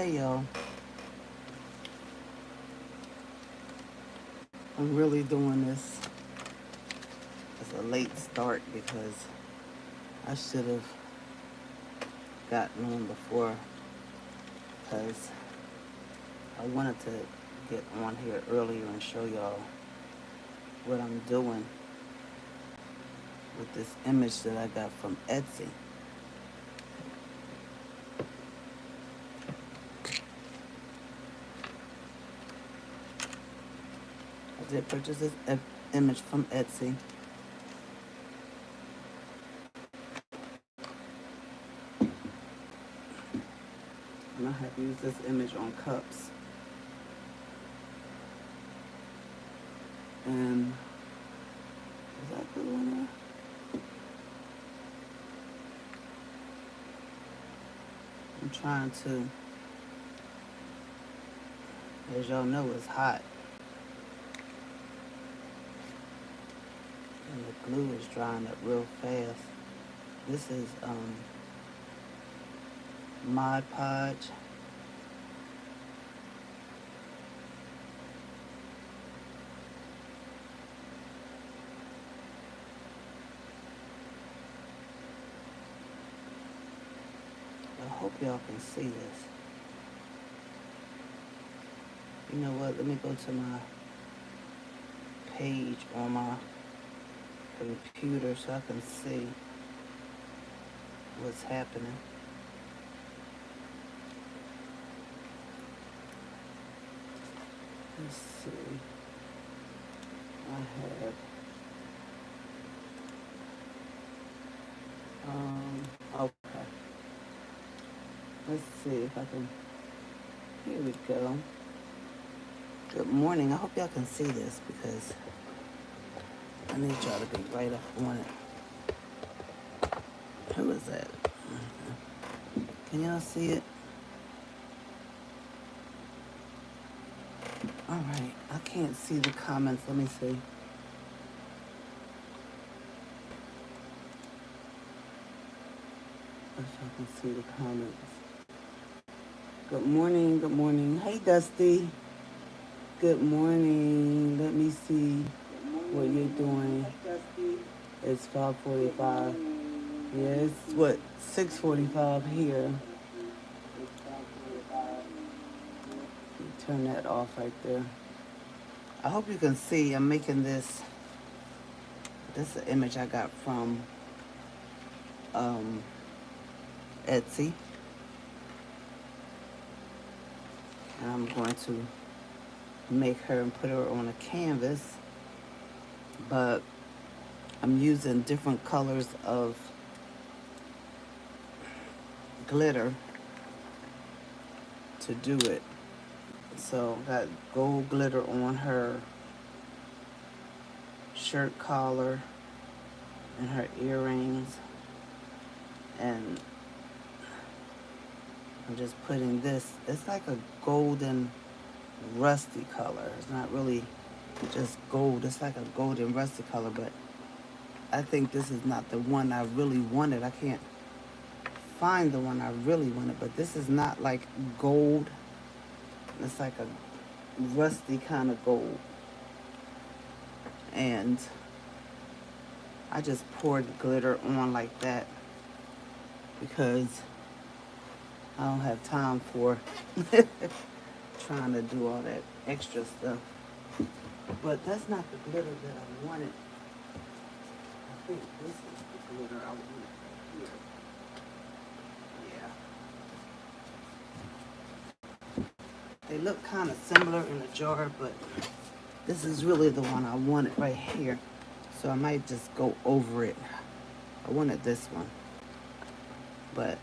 Hey y'all, I'm really doing this as a late start because I should have gotten on before, because I wanted to get on here earlier and show y'all what I'm doing with this image that I got from Etsy. I did purchase this image from Etsy. And I have used this image on cups. And is that good one there? I'm trying to, as y'all know, it's hot. And the glue is drying up real fast. This is Mod Podge. I hope y'all can see this. You know what? Let me go to my page on my computer so I can see what's happening. Let's see. I have okay. Let's see if I can. Here we go. Good morning. I hope y'all can see this because I need y'all to be right up on it. Who is that? Can y'all see it? All right. I can't see the comments. Let me see. If I can see the comments. Good morning. Good morning. Hey, Dusty. Good morning. Let me see what you're doing. It's 5:45. Yeah, it's what, 6:45 here. Turn that off right there. I hope you can see I'm making this. This is an image I got from Etsy. And I'm going to make her and put her on a canvas. But I'm using different colors of glitter to do it. So got gold glitter on her shirt collar and her earrings, and I'm just putting this. It's like a golden rusty color. It's not really just gold. It's like a golden rusty color, but I think this is not the one I really wanted. I can't find the one I really wanted, but this is not like gold. It's like a rusty kind of gold. And I just poured glitter on like that because I don't have time for trying to do all that extra stuff. But that's not the glitter that I wanted. I think this is the glitter I wanted right here. Yeah. They look kind of similar in the jar, but this is really the one I wanted right here. So I might just go over it. I wanted this one. But,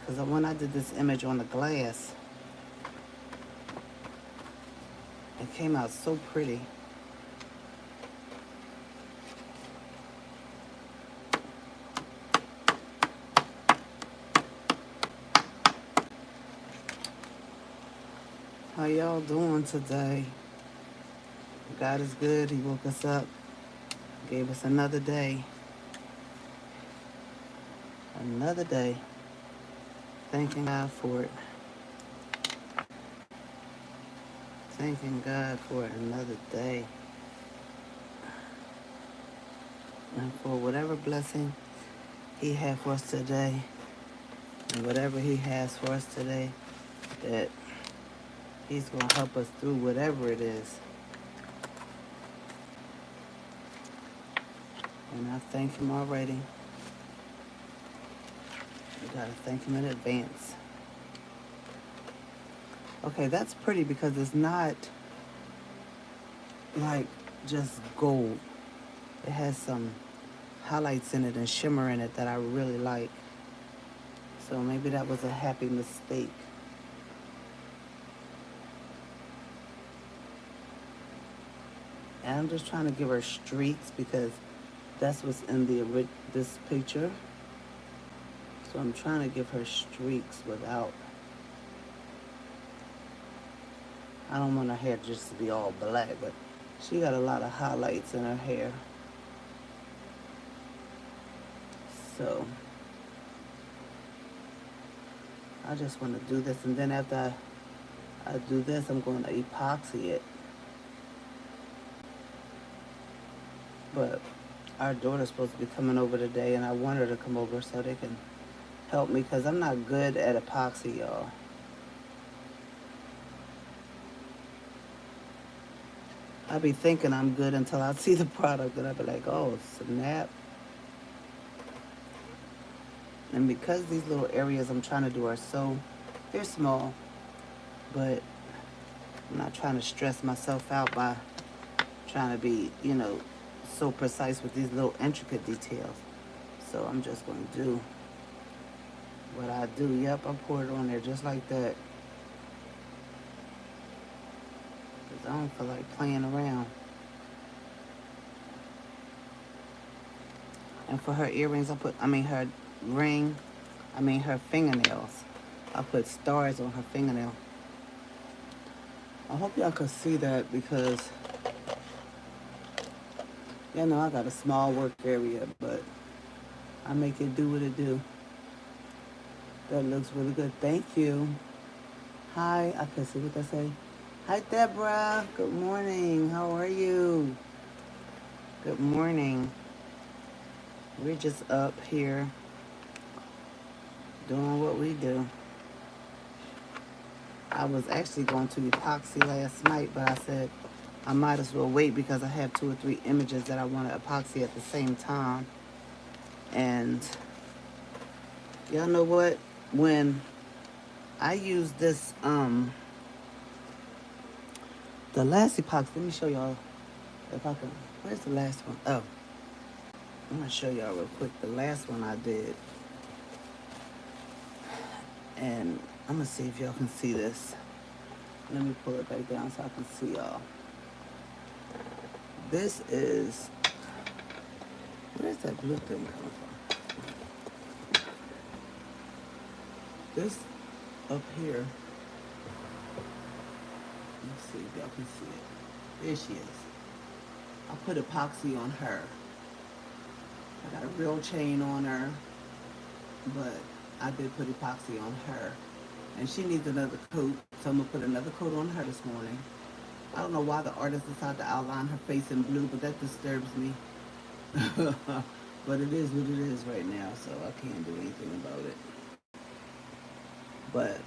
because when I did this image on the glass, it came out so pretty. How y'all doing today? God is good. He woke us up, gave us another day. Another day. Thanking God for it. Thanking God for another day. And for whatever blessing He had for us today. And whatever He has for us today, that He's going to help us through whatever it is. And I thank Him already. We got to thank Him in advance. Okay, that's pretty because it's not like just gold. It has some highlights in it and shimmer in it that I really like. So maybe that was a happy mistake. And I'm just trying to give her streaks because that's what's in this picture. So I'm trying to give her streaks without. I don't want her hair just to be all black, but she got a lot of highlights in her hair. So I just want to do this, and then after I do this, I'm going to epoxy it. But our daughter's supposed to be coming over today, and I want her to come over so they can help me because I'm not good at epoxy, y'all. I be thinking I'm good until I see the product, and I be like, oh, snap. And because these little areas I'm trying to do are they're small, but I'm not trying to stress myself out by trying to be, so precise with these little intricate details. So I'm just going to do what I do. Yep, I pour it on there just like that. Because I don't feel like playing around. And for her earrings, her ring, her fingernails. I put stars on her fingernail. I hope y'all could see that because, I got a small work area, but I make it do what it do. That looks really good. Thank you. Hi, I can see what they say. Hi, Deborah. Good morning. How are you? Good morning. We're just up here doing what we do. I was actually going to epoxy last night, but I said I might as well wait because I have 2 or 3 images that I want to epoxy at the same time. And y'all know what? When I use this, the last epoxy, let me show y'all if I can. Where's the last one? Oh, I'm going to show y'all real quick. The last one I did. And I'm going to see if y'all can see this. Let me pull it back down so I can see y'all. This is, where's that blue thing coming from? This up here, let's see if y'all can see it. There she is. I put epoxy on her. I got a real chain on her, but I did put epoxy on her. And she needs another coat, so I'm going to put another coat on her this morning. I don't know why the artist decided to outline her face in blue, but that disturbs me. But it is what it is right now, so I can't do anything about it. But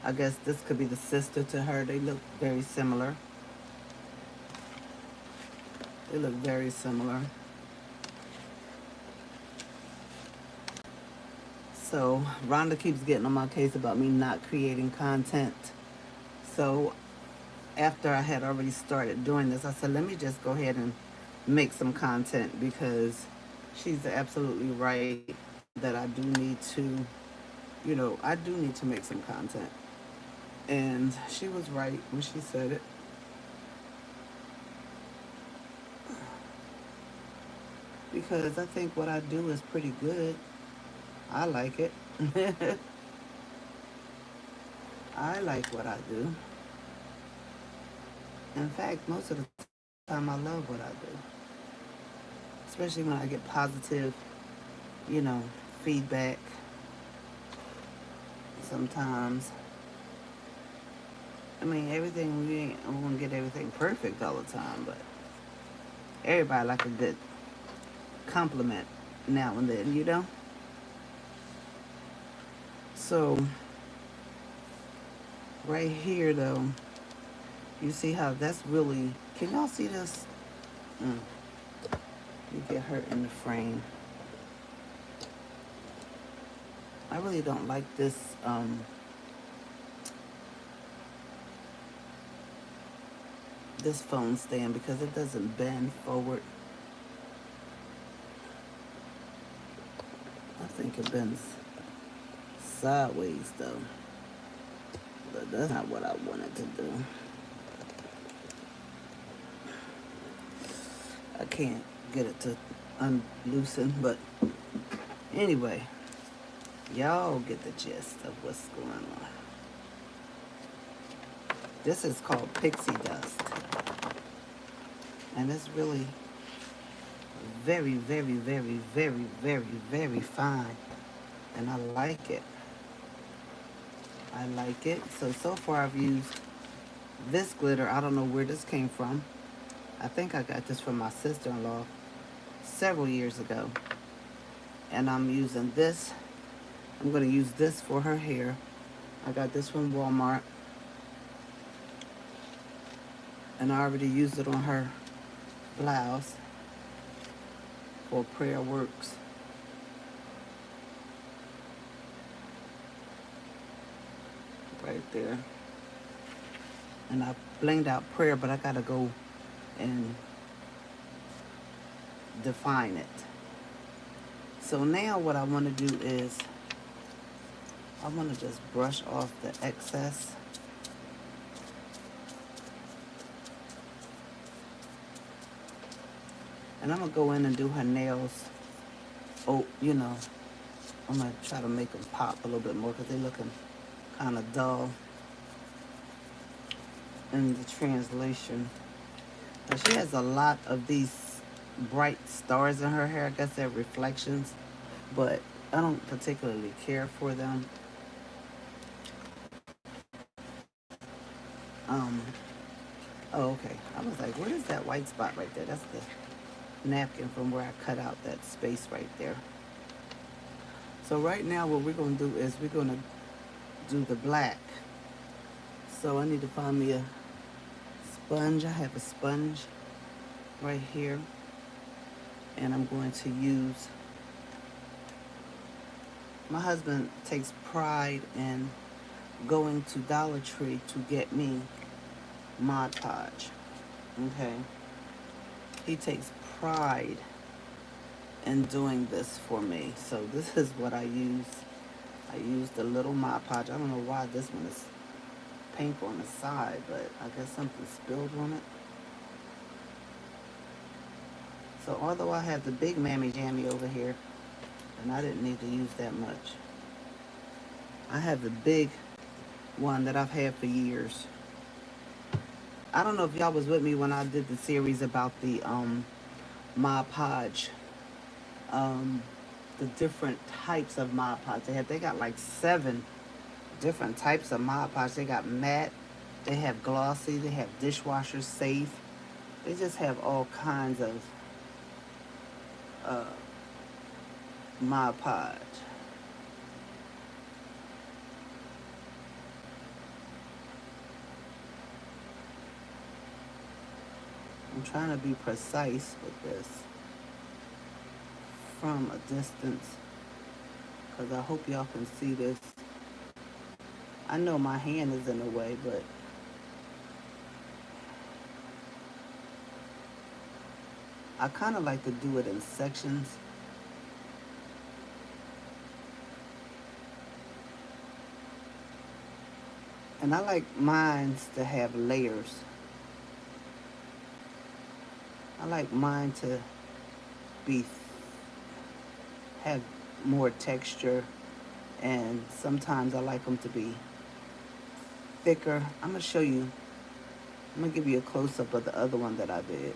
I guess this could be the sister to her. They look very similar. They look very similar. So Rhonda keeps getting on my case about me not creating content. So after I had already started doing this, I said, let me just go ahead and make some content because she's absolutely right that I do need to, I do need to make some content. And she was right when she said it. Because I think what I do is pretty good. I like it. I like what I do. In fact, most of the time I love what I do. Especially when I get positive, feedback. Sometimes, I mean, everything, we ain't gonna get everything perfect all the time, but everybody like a good compliment now and then, you know? So, right here, though, you see how that's really, can y'all see this? Mm, you get hurt in the frame. I really don't like this phone stand because it doesn't bend forward. I think it bends sideways though, but that's not what I wanted to do. I can't get it to unloosen, but anyway, y'all get the gist of what's going on. This is called pixie dust, and it's really very, very, very, very, very, very fine, and I like it. I like it. So far I've used this glitter. I don't know where this came from. I think I got this from my sister-in-law several years ago. And I'm using this. I'm going to use this for her hair. I got this from Walmart. And I already used it on her blouse for Prayer Works. Right there. And I blinged out prayer, but I got to go and define it. So now what I want to do is I want to just brush off the excess. And I'm going to go in and do her nails. Oh, you know, I'm going to try to make them pop a little bit more because they're looking kind of dull in the translation. Now, she has a lot of these bright stars in her hair. I guess they're reflections, but I don't particularly care for them. Oh, okay. I was like, what is that white spot right there? That's the napkin from where I cut out that space right there. So right now what we're going to do is we're going to do the black. So I need to find me a sponge. I have a sponge right here. And I'm going to use, my husband takes pride in going to Dollar Tree to get me Mod Podge. Okay. He takes pride in doing this for me. So this is what I use. I use the little Mod Podge. I don't know why this one is pink on the side, but I guess something spilled on it. So although I have the big Mammy Jammy over here, and I didn't need to use that much, I have the big one that I've had for years. I don't know if y'all was with me when I did the series about the Mod Podge, the different types of Mod Podge they have. They got like 7 different types of Mod Podge. They got matte, they have glossy, they have dishwasher safe. They just have all kinds of Mod Podge. I'm trying to be precise with this from a distance because I hope y'all can see this. I know my hand is in the way, but I kind of like to do it in sections. And I like mine to have layers. I like mine to be have more texture, and sometimes I like them to be thicker. I'm gonna show you. I'm gonna give you a close-up of the other one that I did.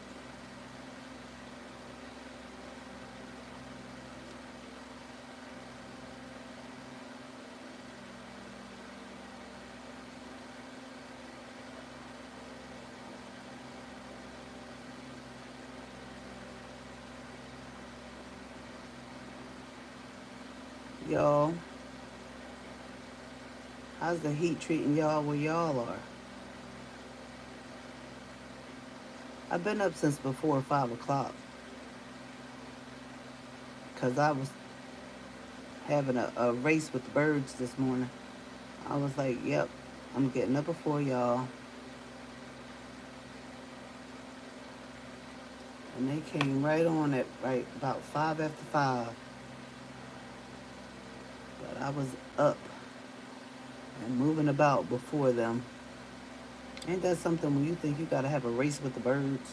y'all. How's the heat treating y'all where y'all are? I've been up since before 5 o'clock because I was having a race with the birds this morning. I was like, yep, I'm getting up before y'all. And they came right on at right about 5 after 5. But I was up and moving about before them. Ain't that something when you think you gotta have a race with the birds?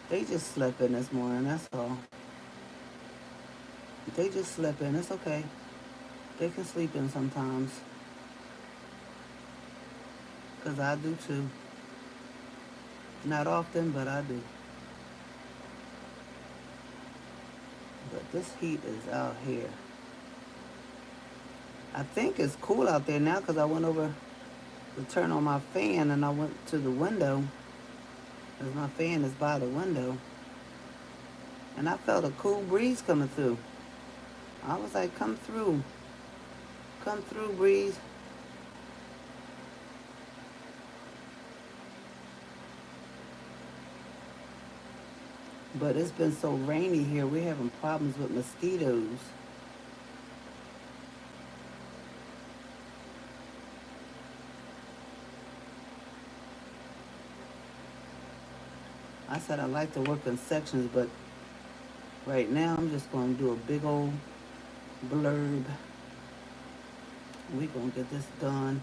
They just slept in this morning, that's all. They just slept in, it's okay. They can sleep in sometimes. Because I do too. Not often, but I do. But this heat is out here. I think it's cool out there now because I went over to turn on my fan and I went to the window because my fan is by the window. And I felt a cool breeze coming through. I was like, come through. Come through, breeze. But it's been so rainy here, we're having problems with mosquitoes. I said I like to work in sections, but right now I'm just going to do a big old blurb. We're going to get this done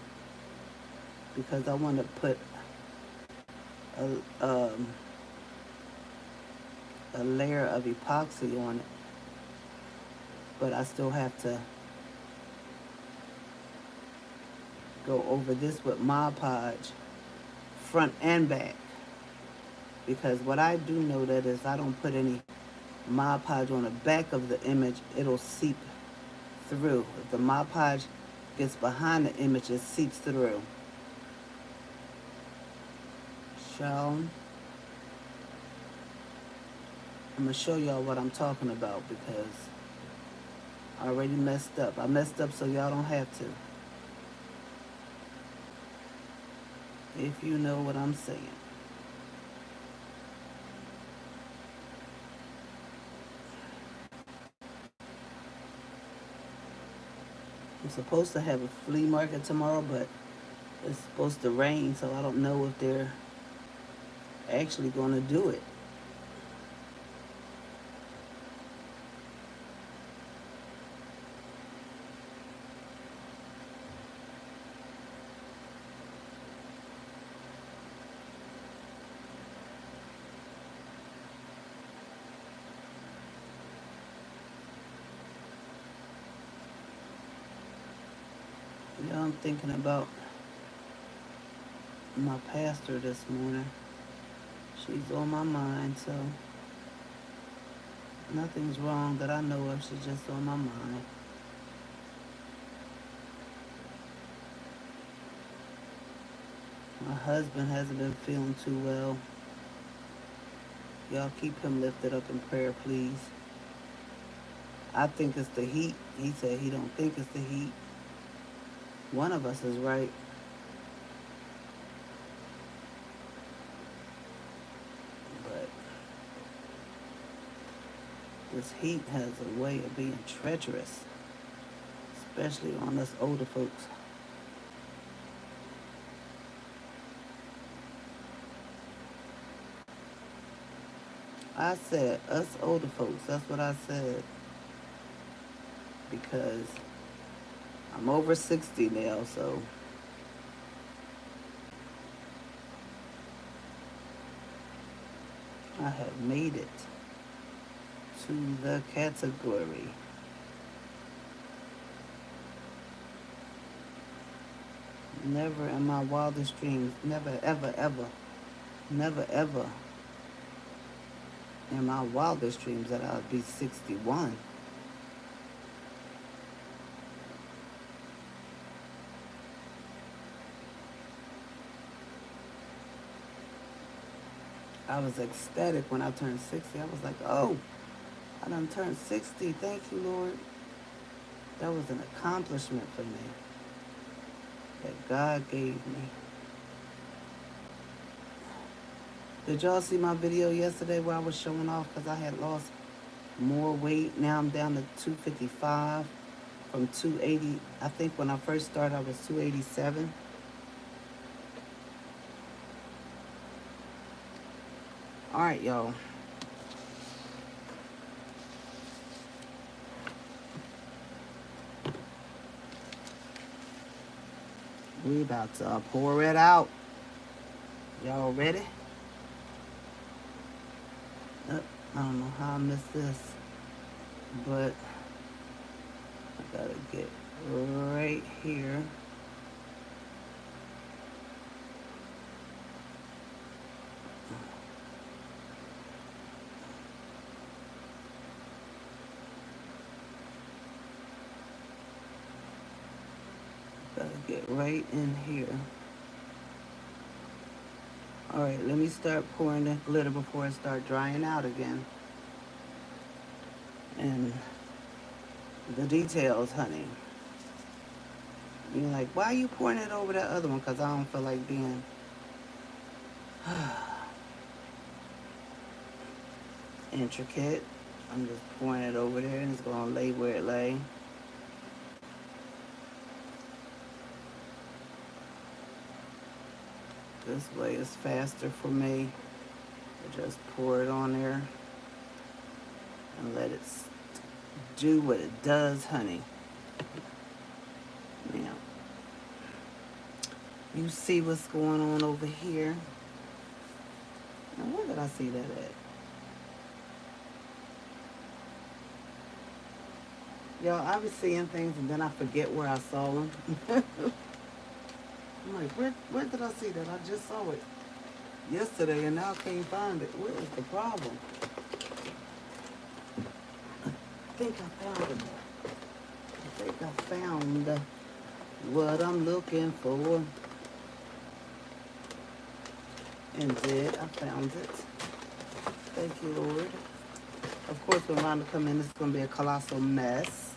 because I want to put a, um, a layer of epoxy on it. But I still have to go over this with Mod Podge, front and back. Because what I do know that is I don't put any Mod Podge on the back of the image, it'll seep through. If the Mod Podge gets behind the image, it seeps through. So I'm going to show y'all what I'm talking about because I already messed up. I messed up so y'all don't have to. If you know what I'm saying. I'm supposed to have a flea market tomorrow, but it's supposed to rain, so I don't know if they're actually going to do it. You know, I'm thinking about my pastor this morning. She's on my mind, so nothing's wrong that I know of. She's just on my mind. My husband hasn't been feeling too well. Y'all keep him lifted up in prayer, please. I think it's the heat. He said he don't think it's the heat. One of us is right. But this heat has a way of being treacherous, especially on us older folks. I said us older folks. That's what I said. Because I'm over 60 now, so I have made it to the category. Never in my wildest dreams, never, ever, ever, never, ever in my wildest dreams that I would be 61. I was ecstatic when I turned 60. I was like, oh, I done turned 60. Thank you, Lord. That was an accomplishment for me that God gave me. Did y'all see my video yesterday where I was showing off because I had lost more weight? Now I'm down to 255 from 280. I think when I first started, I was 287. All right, y'all. We about to pour it out. Y'all ready? I don't know how I missed this, but I gotta get right here. Gotta get right in here. All right, let me start pouring the glitter before it starts drying out again. And the details, honey. You're like, why are you pouring it over that other one? Because I don't feel like being intricate. I'm just pouring it over there and it's going to lay where it lay. This way is faster for me. I just pour it on there and let it do what it does, honey. Now, you see what's going on over here. Now, where did I see that at? Y'all, I be seeing things and then I forget where I saw them. I'm like, where did I see that? I just saw it yesterday and now I can't find it. What is the problem? I think I found it. I think I found what I'm looking for. Indeed, I found it. Thank you, Lord. Of course, when Rhonda come in, it's going to be a colossal mess.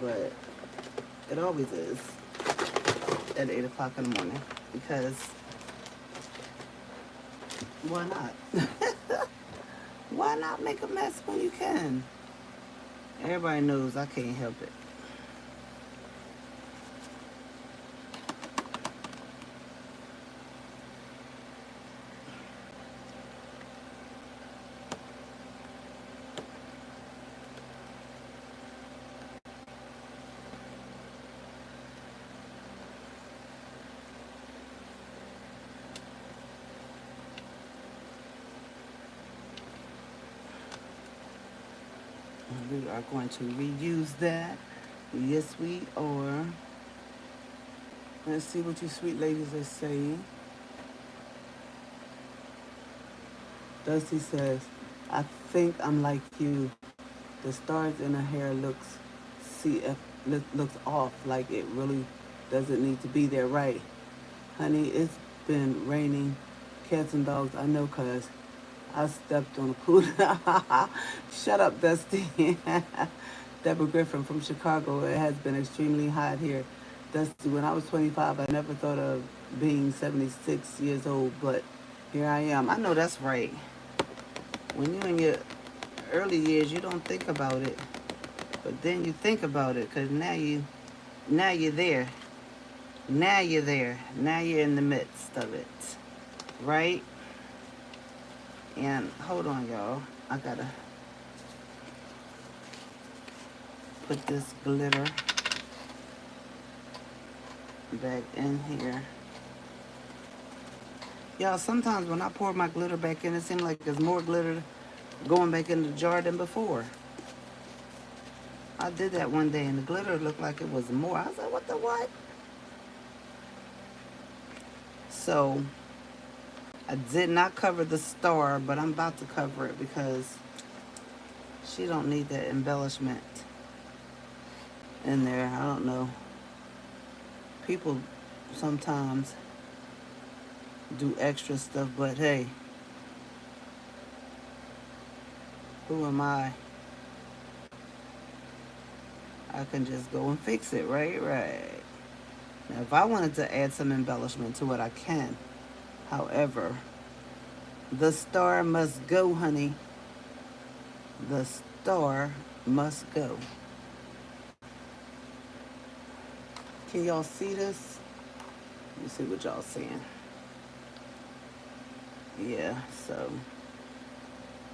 But it always is at 8 o'clock in the morning. Because why not? Why not make a mess when you can? Everybody knows I can't help it. We are going to reuse that. Yes, we are. Let's see what you sweet ladies are saying. Dusty says, I think I'm like you. The stars in her hair looks off, like it really doesn't need to be there, right? Honey, it's been raining cats and dogs. I know, cuz I stepped on a cooler. Shut up, Dusty. Deborah Griffin from Chicago. It has been extremely hot here. Dusty, when I was 25, I never thought of being 76 years old, but here I am. I know that's right. When you're in your early years, you don't think about it, but then you think about it, because now you're there. Now you're there. Now you're in the midst of it, right? And hold on, y'all. I gotta put this glitter back in here. Y'all, sometimes when I pour my glitter back in, it seems like there's more glitter going back in the jar than before. I did that one day and the glitter looked like it was more. I was like, what the what? So I did not cover the star, but I'm about to cover it because she don't need that embellishment in there. I don't know. People sometimes do extra stuff, but hey, Who am I? I can just go and fix it, right? Right. Now, if I wanted to add some embellishment to it, I can. However, the star must go, honey. The star must go. Can y'all see this? Let me see what y'all seeing. Yeah, so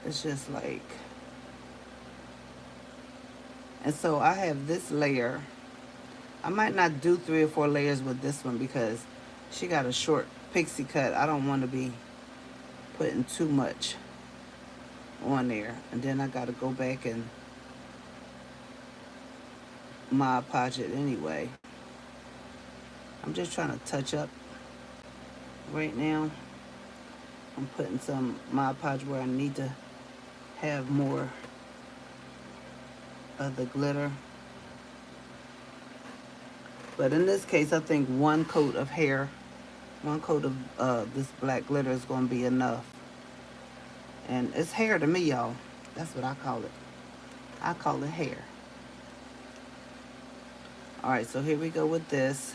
it's just like, and so I have this layer. I might not do 3 or 4 layers with this one because she got a short pixie cut. I don't want to be putting too much on there. And then I got to go back and Mod Podge it anyway. I'm just trying to touch up right now. I'm putting some Mod Podge where I need to have more of the glitter. But in this case, I think one coat of hair, one coat of this black glitter is going to be enough. And it's hair to me, y'all. That's what I call it. I call it hair. All right, so here we go with this.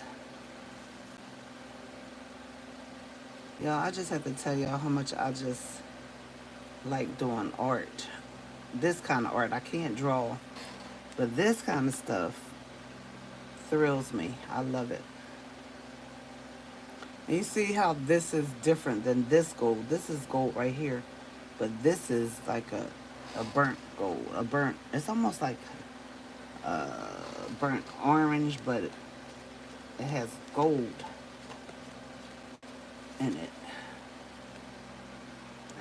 Y'all, I just have to tell y'all how much I just like doing art. This kind of art, I can't draw. But this kind of stuff thrills me. I love it. And you see how this is different than this gold. This is gold right here. But this is like a burnt gold. A burnt, it's almost like burnt orange, but it has gold in it.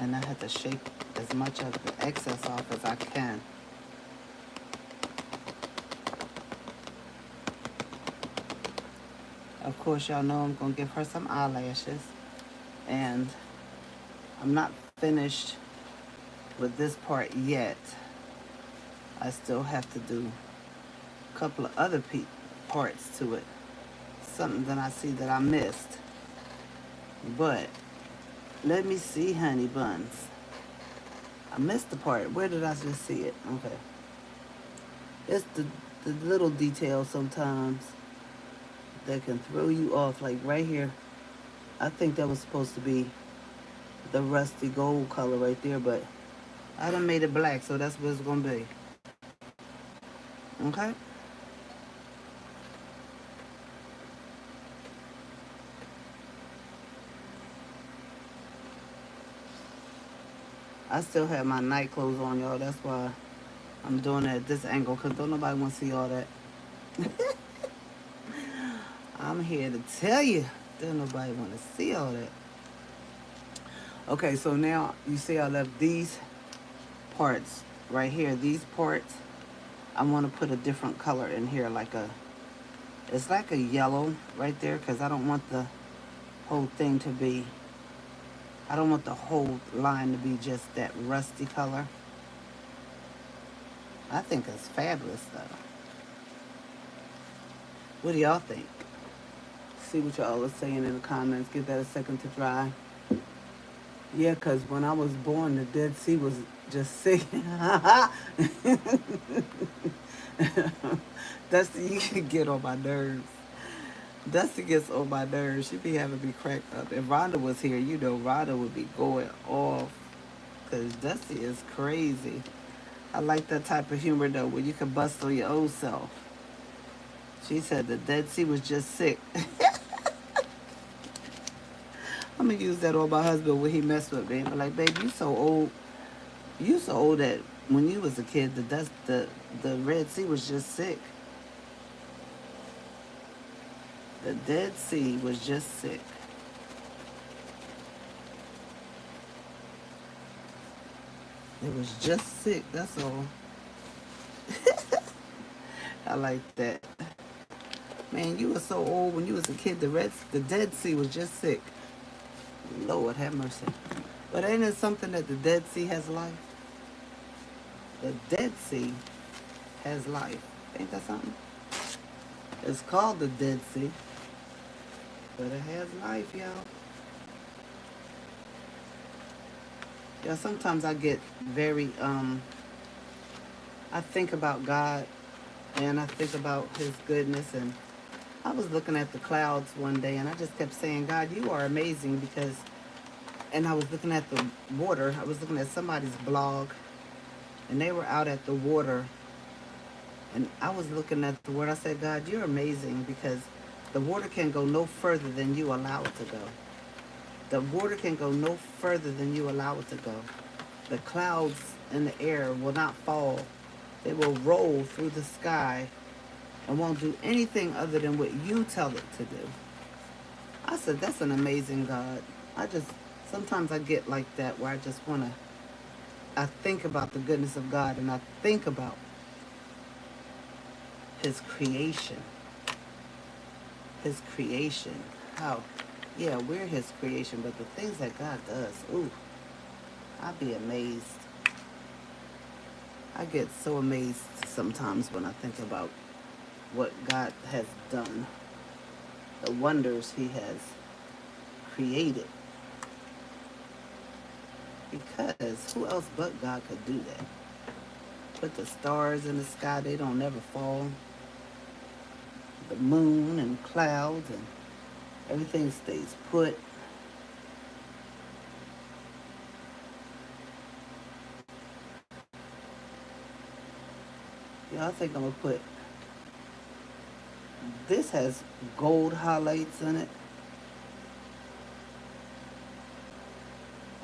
And I have to shake as much of the excess off as I can. Of course, y'all know I'm going to give her some eyelashes. And I'm not finished with this part yet. I still have to do a couple of other parts to it. Something that I see that I missed. But let me see, honey buns. I missed the part. Where did I just see it? Okay. It's the little details sometimes that can throw you off. Like right here, I think that was supposed to be the rusty gold color right there, but I done made it black, so that's what it's gonna be. Okay? I still have my night clothes on, y'all. That's why I'm doing it at this angle, because don't nobody want to see all that. I'm here to tell you, don't nobody want to see all that. Okay, so now you see I left these parts right here. These parts, I want to put a different color in here, it's like a yellow right there, because I don't want the whole thing to be, I don't want the whole line to be just that rusty color. I think it's fabulous though. What do y'all think? See what y'all are saying in the comments. Give that a second to dry. Yeah, because when I was born, the Dead Sea was just sick. Dusty, you can get on my nerves. Dusty gets on my nerves. She be having me cracked up. If Rhonda was here, you know Rhonda would be going off. Because Dusty is crazy. I like that type of humor, though, where you can bust on your own self. She said the Dead Sea was just sick. I'm going to use that on my husband when he messed with me. I'm like, babe, you so old. You so old that when you was a kid, the Red Sea was just sick. The Dead Sea was just sick. It was just sick, that's all. I like that. Man, you were so old when you was a kid. The Dead Sea was just sick. Lord have mercy. But ain't it something that the Dead Sea has life? The Dead Sea has life. Ain't that something? It's called the Dead Sea. But it has life, y'all. Yeah, sometimes I get very I think about God and I think about His goodness. And I was looking at the clouds one day and I just kept saying, God, you are amazing because, and I was looking at the water. I was looking at somebody's blog and they were out at the water. And I was looking at the water. I said, God, you're amazing because the water can go no further than you allow it to go. The water can go no further than you allow it to go. The clouds in the air will not fall. They will roll through the sky and won't do anything other than what you tell it to do. I said, that's an amazing God. Sometimes I get like that where I just want to, I think about the goodness of God and I think about His creation. His creation. How, yeah, we're His creation, but the things that God does, ooh, I'd be amazed. I get so amazed sometimes when I think about what God has done, the wonders He has created. Because who else but God could do that? Put the stars in the sky, they don't never fall. The moon and clouds and everything stays put. Yeah, I think I'm gonna put, this has gold highlights in it.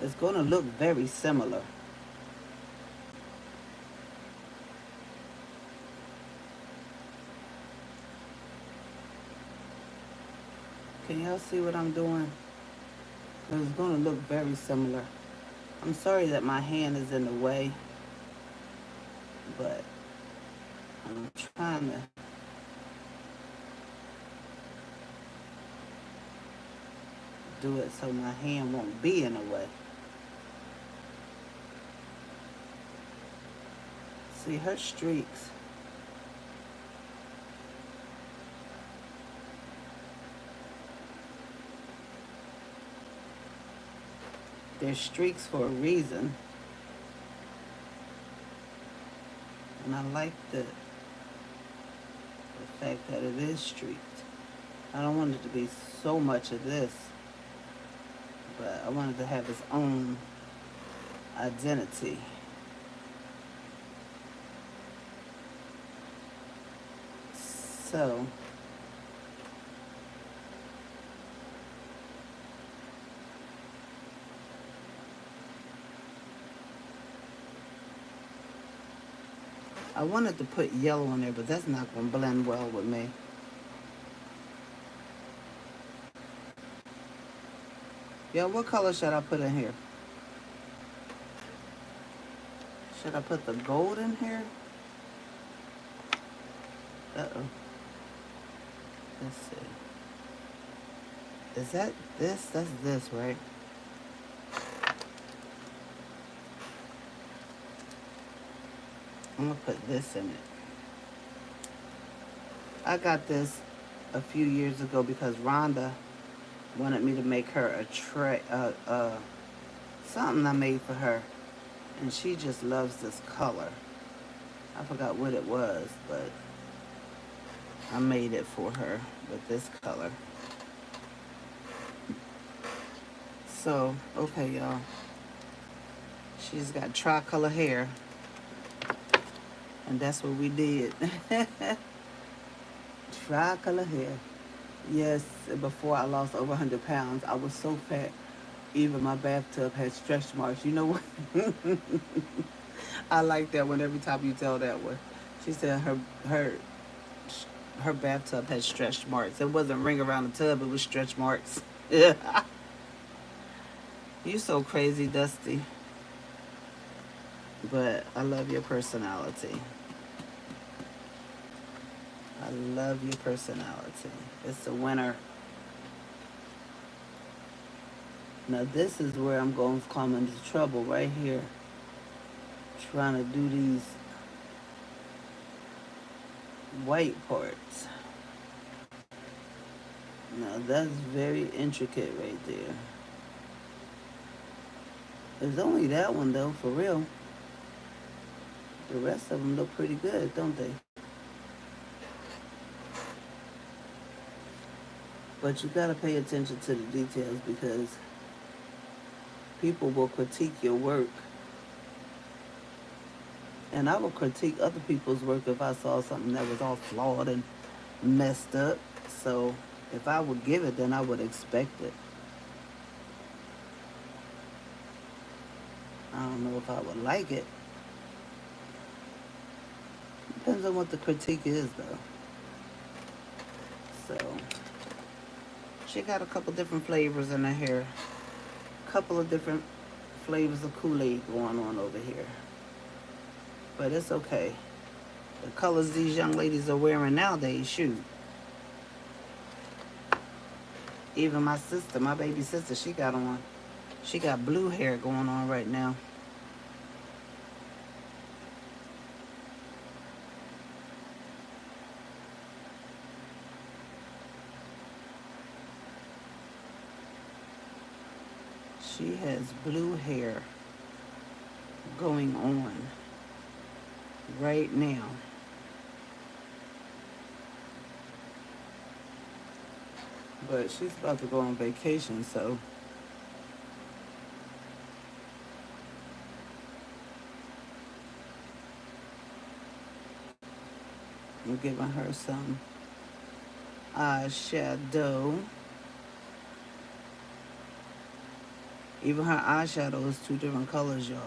It's gonna look very similar. Can y'all see what I'm doing? It's gonna look very similar. I'm sorry that my hand is in the way, but I'm trying to do it so my hand won't be in the way. See her streaks. They're streaks for a reason. And I like the fact that it is streaked. I don't want it to be so much of this, but I want it to have its own identity. So I wanted to put yellow in there, but that's not going to blend well with me. Yeah, what color should I put in here? Should I put the gold in here? Uh-oh. Let's see. Is that this? That's this, right? I'm going to put this in it. I got this a few years ago because Rhonda wanted me to make her a tray, something I made for her. And she just loves this color. I forgot what it was, but I made it for her with this color. So, okay, y'all. She's got tricolor hair. And that's what we did. Tricolor hair. Yes, before I lost over 100 pounds, I was so fat, even my bathtub had stretch marks. You know what? I like that one every time you tell that one. She said her bathtub had stretch marks. It wasn't ring around the tub, it was stretch marks. Yeah. You so crazy, Dusty. But I love your personality. I love your personality. It's a winner. Now this is where I'm going to come into trouble right here. Trying to do these white parts. Now that's very intricate right there. There's only that one though, for real. The rest of them look pretty good, don't they? But you gotta pay attention to the details because people will critique your work. And I would critique other people's work if I saw something that was all flawed and messed up. So if I would give it, then I would expect it. I don't know if I would like it. Depends on what the critique is, though. So she got a couple different flavors in her hair. A couple of different flavors of Kool-Aid going on over here. But it's okay. The colors these young ladies are wearing nowadays, shoot. Even my sister, my baby sister, she got blue hair going on right now. She has blue hair going on right now. But she's about to go on vacation, so I'm giving her some eyeshadow. Even her eyeshadow is two different colors, y'all.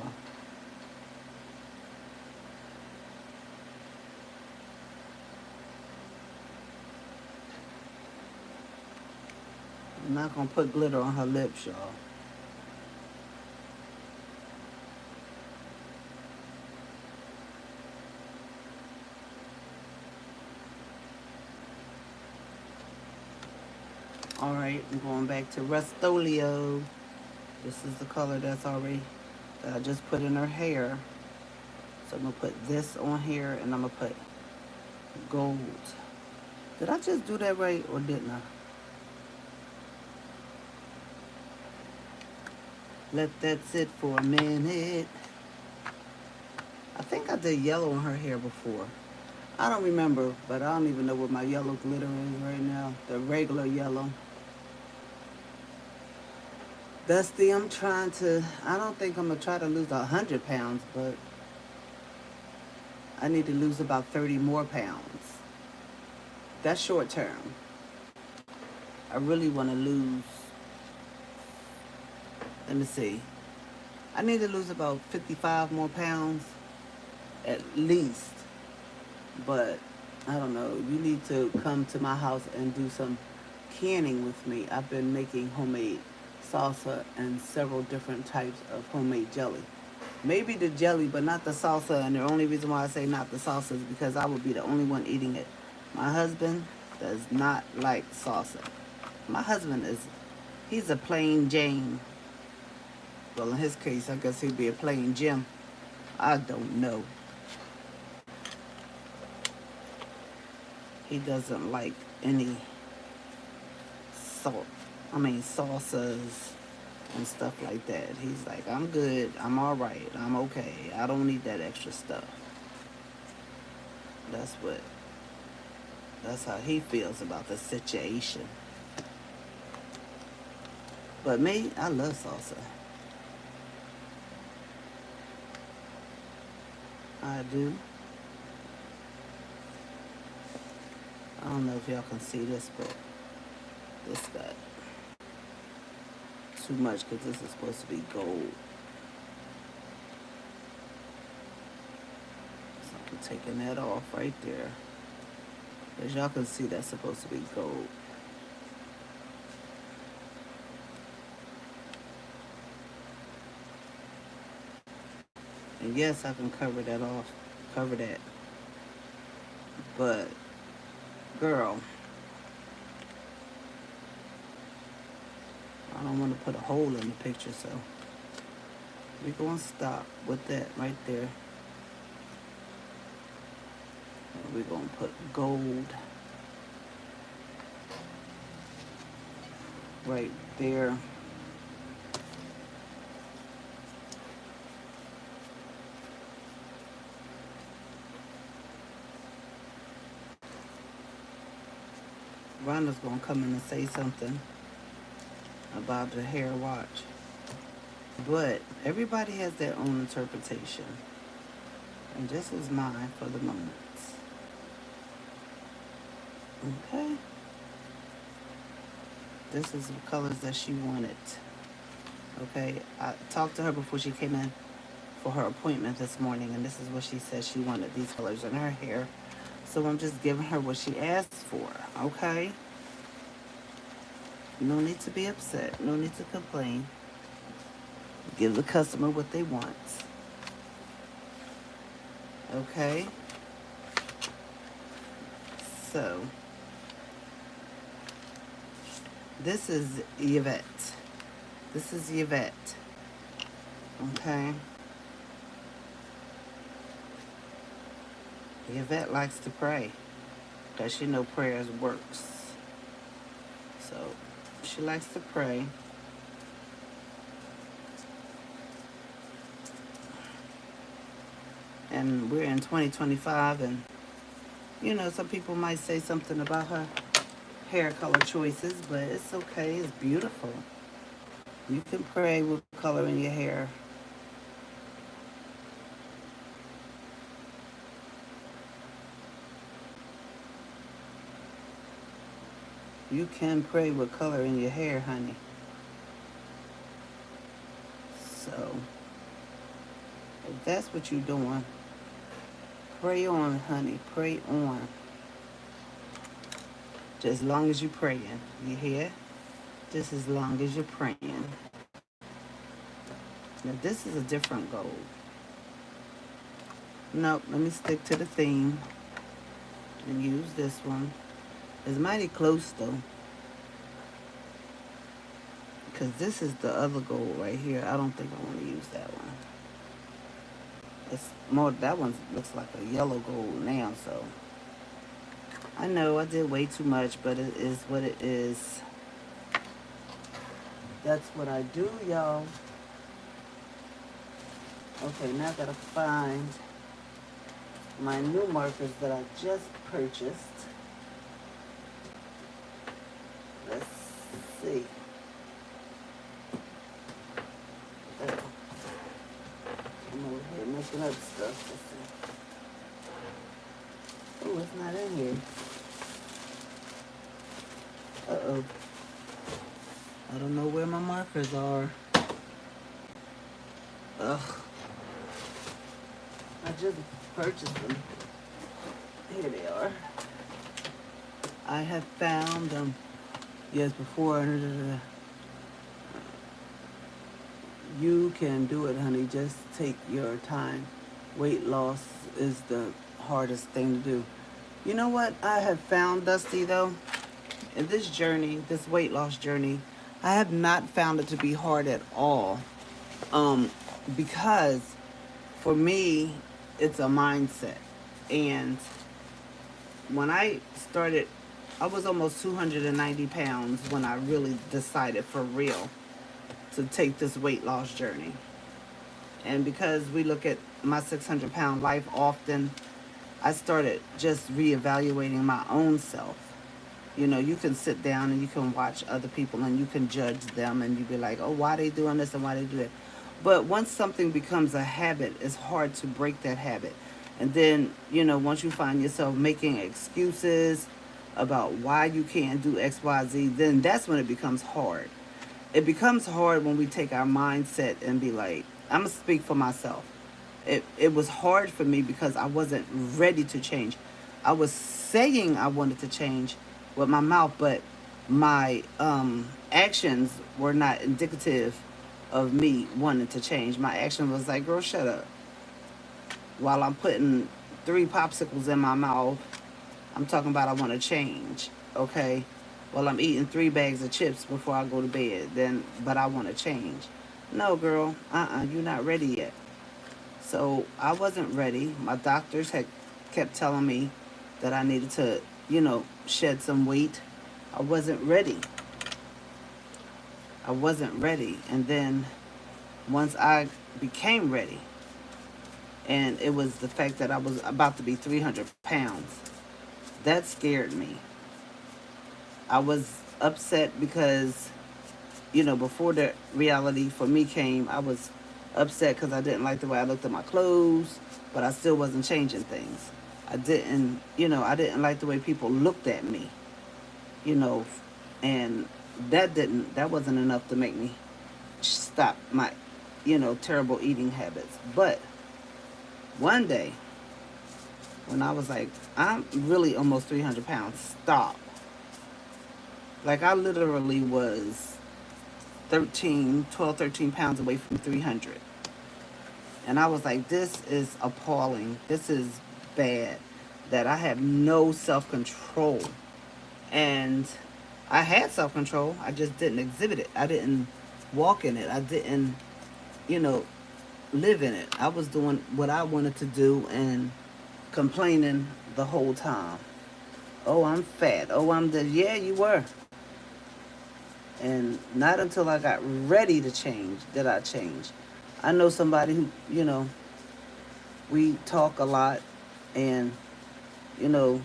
I'm not gonna put glitter on her lips, y'all. All right, I'm going back to Rust-Oleum. This is the color that I just put in her hair. So I'm gonna put this on here and I'm gonna put gold. Did I just do that right or didn't I? Let that sit for a minute. I think I did yellow on her hair before. I don't remember, but I don't even know what my yellow glitter is right now. The regular yellow. Dusty, I don't think I'm going to try to lose 100 pounds, but I need to lose about 30 more pounds. That's short term. I really want to lose, let me see. I need to lose about 55 more pounds at least. But I don't know. You need to come to my house and do some canning with me. I've been making homemade salsa and several different types of homemade jelly. Maybe the jelly, but not the salsa. And the only reason why I say not the salsa is because I would be the only one eating it. My husband does not like salsa. My husband he's a plain Jane. Well, in his case, I guess he'd be a plain Jim. I don't know. He doesn't like any salsas and stuff like that. He's like, I'm good, I'm all right, I'm okay. I don't need that extra stuff. That's how he feels about the situation. But me, I love salsa. I do. I don't know if y'all can see this, but this got too much because this is supposed to be gold. So I'm taking that off right there. As y'all can see, that's supposed to be gold. And yes, I can cover that. But, girl, I don't want to put a hole in the picture, so we're going to stop with that right there. And we're going to put gold right there. Rhonda's gonna come in and say something about the hair watch. But everybody has their own interpretation. And this is mine for the moment. Okay? This is the colors that she wanted. Okay? I talked to her before she came in for her appointment this morning, and this is what she said she wanted these colors in her hair. So I'm just giving her what she asked for. Okay? No need to be upset. No need to complain. Give the customer what they want. Okay? So, this is Yvette. This is Yvette. Okay? Yvette likes to pray because she know prayers works. So, she likes to pray. And we're in 2025, and you know, some people might say something about her hair color choices, but it's okay. It's beautiful. You can pray with color in your hair. You can pray with color in your hair, honey. So, if that's what you're doing, pray on, honey. Pray on. Just as long as you're praying. You hear? Just as long as you're praying. Now, this is a different gold. Nope, let me stick to the theme and use this one. It's mighty close, though. Because this is the other gold right here. I don't think I want to use that one. It's more, that one looks like a yellow gold now, so. I know I did way too much, but it is what it is. That's what I do, y'all. Okay, now I gotta find my new markers that I just purchased. Let's see. I'm over here making up stuff. Let's see. Oh, it's not in here. Uh-oh. I don't know where my markers are. Ugh. I just purchased them. Here they are. I have found them. Yes, before. You can do it, honey. Just take your time. Weight loss is the hardest thing to do. You know what I have found, Dusty, though? In this journey, this weight loss journey, I have not found it to be hard at all. Because for me, it's a mindset. And when I started, I was almost 290 pounds when I really decided for real to take this weight loss journey. And because we look at my 600-pound life often, I started just reevaluating my own self. You know, you can sit down and you can watch other people and you can judge them and you be like, oh, why they doing this and why they do that. But once something becomes a habit, it's hard to break that habit. And then, you know, once you find yourself making excuses about why you can't do X, Y, Z, then that's when it becomes hard. It becomes hard when we take our mindset and be like, I'm going to speak for myself. It was hard for me because I wasn't ready to change. I was saying I wanted to change with my mouth, but my actions were not indicative of me wanting to change. My action was like, girl, shut up. While I'm putting 3 popsicles in my mouth, I'm talking about I want to change, okay? While I'm eating 3 bags of chips before I go to bed, but I want to change. No, girl, you're not ready yet. So I wasn't ready. My doctors had kept telling me that I needed to, you know, shed some weight. I wasn't ready. I wasn't ready. And then once I became ready, and it was the fact that I was about to be 300 pounds, that scared me. I was upset because, before the reality for me came, I was upset because I didn't like the way I looked at my clothes, but I still wasn't changing things. I didn't like the way people looked at me, you know, and that wasn't enough to make me stop my, terrible eating habits. But one day, when I was like, I'm really almost 300 pounds, stop. Like, I literally was 13 pounds away from 300. And I was like, this is appalling. This is bad. That I have no self control. And I had self control, I just didn't exhibit it. I didn't walk in it. I didn't, you know, live in it. I was doing what I wanted to do and complaining the whole time. Oh, I'm fat. Oh, I'm this. Yeah, you were. And not until I got ready to change did I change. I know somebody who, we talk a lot, and, you know,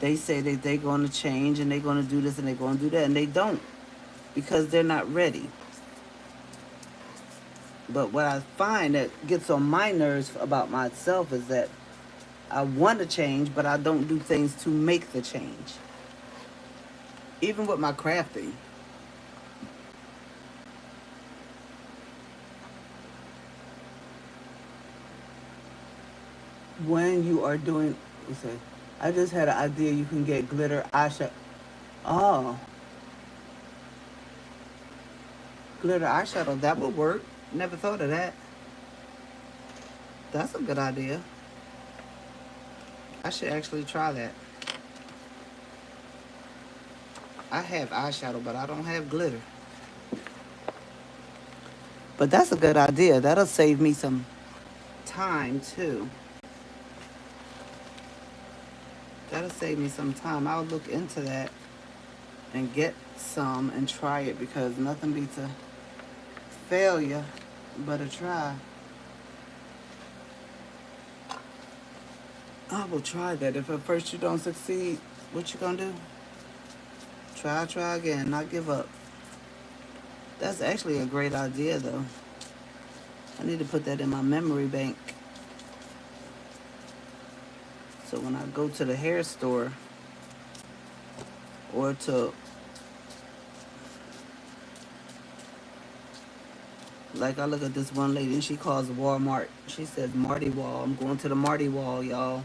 they say that they're going to change and they're going to do this and they're going to do that, and they don't because they're not ready. But what I find that gets on my nerves about myself is that I want to change, but I don't do things to make the change. Even with my crafting, when you are doing, you say, I just had an idea you can get glitter eyeshadow. Oh, glitter eyeshadow, that would work. Never thought of that. That's a good idea. I should actually try that. I have eyeshadow, but I don't have glitter. But that's a good idea. That'll save me some time too. That'll save me some time. I'll look into that and get some and try it because nothing beats a failure but a try. I will try that. If at first you don't succeed, what you gonna do? Try again. Not give up. That's actually a great idea though. I need to put that in my memory bank. So when I go to the hair store or to, like, I look at this one lady and she calls Walmart. She says Marty Wall. I'm going to the Marty Wall, y'all.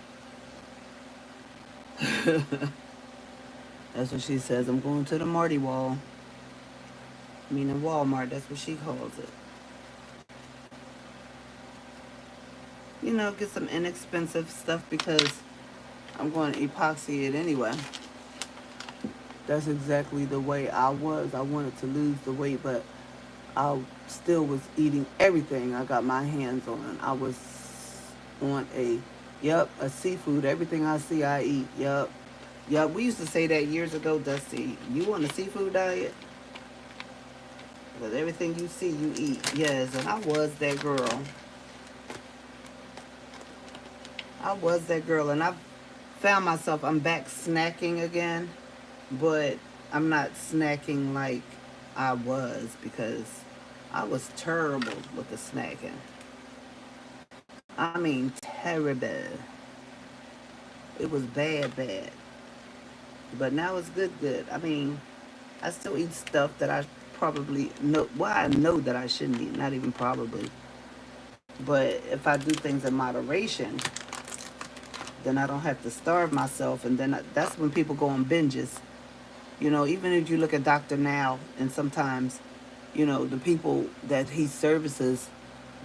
That's what she says. I'm going to the Marty Wall. Meaning Walmart. That's what she calls it. Get some inexpensive stuff because I'm going to epoxy it anyway. That's exactly the way I was. I wanted to lose the weight, but I still was eating everything I got my hands on. I was on a seafood. Everything I see, I eat. Yep. We used to say that years ago, Dusty. You on a seafood diet? Because everything you see, you eat. Yes, and I was that girl. And I've found myself, I'm back snacking again, but I'm not snacking like I was because I was terrible with the snacking. I mean, terrible. It was bad. But now it's good. I mean, I still eat stuff that I probably know, well, I know that I shouldn't eat, not even probably. But if I do things in moderation, then I don't have to starve myself. And then that's when people go on binges. Even if you look at Dr. Now, and sometimes, the people that he services,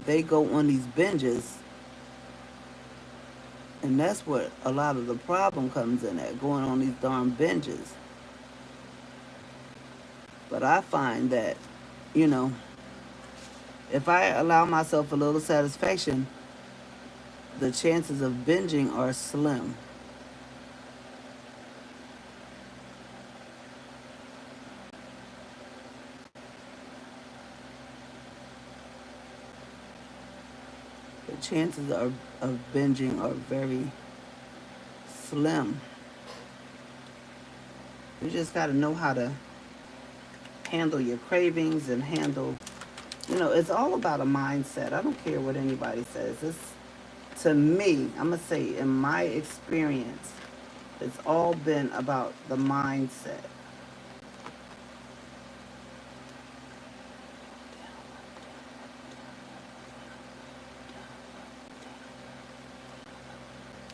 they go on these binges. And that's what a lot of the problem comes in at, going on these darn binges. But I find that, you know, if I allow myself a little satisfaction, the chances of binging are slim. The chances of binging are very slim. You just got to know how to handle your cravings and handle, it's all about a mindset. I don't care what anybody says. It's, to me, I'm going to say in my experience, it's all been about the mindset.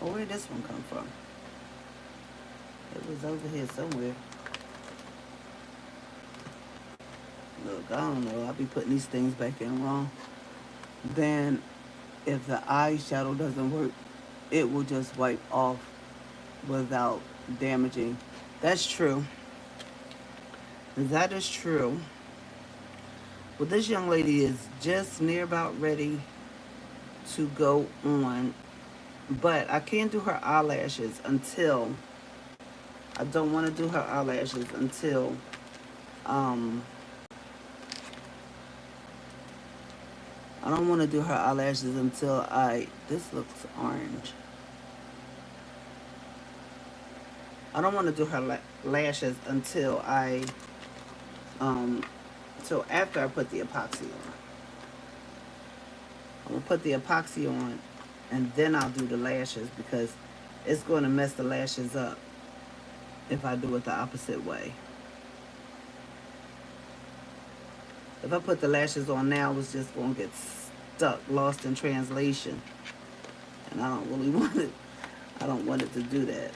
Oh, where did this one come from? It was over here somewhere. Look, I don't know. I'll be putting these things back in wrong. Then, if the eyeshadow doesn't work, it will just wipe off without damaging. That's true. That is true. Well, this young lady is just near about ready to go on, but I can't do her eyelashes until, I don't want to do her eyelashes until, I don't want to do her eyelashes until this looks orange. I don't want to do her lashes until so after I put the epoxy on. I'm going to put the epoxy on and then I'll do the lashes because it's going to mess the lashes up if I do it the opposite way. If I put the lashes on now, it's just going to get stuck, lost in translation. And I don't really want it. I don't want it to do that.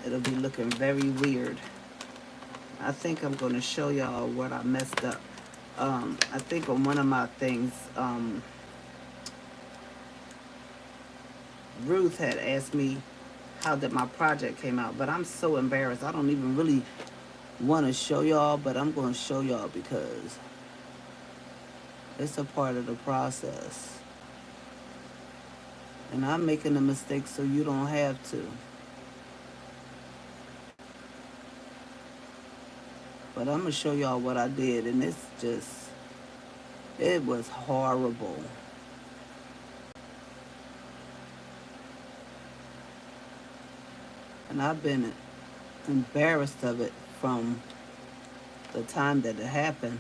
It'll be looking very weird. I think I'm going to show y'all what I messed up. I think on one of my things, Ruth had asked me how did my project came out, but I'm so embarrassed. I don't even really want to show y'all, but I'm going to show y'all because it's a part of the process. And I'm making a mistake so you don't have to. But I'm going to show y'all what I did, and it's just, it was horrible. And I've been embarrassed of it from the time that it happened.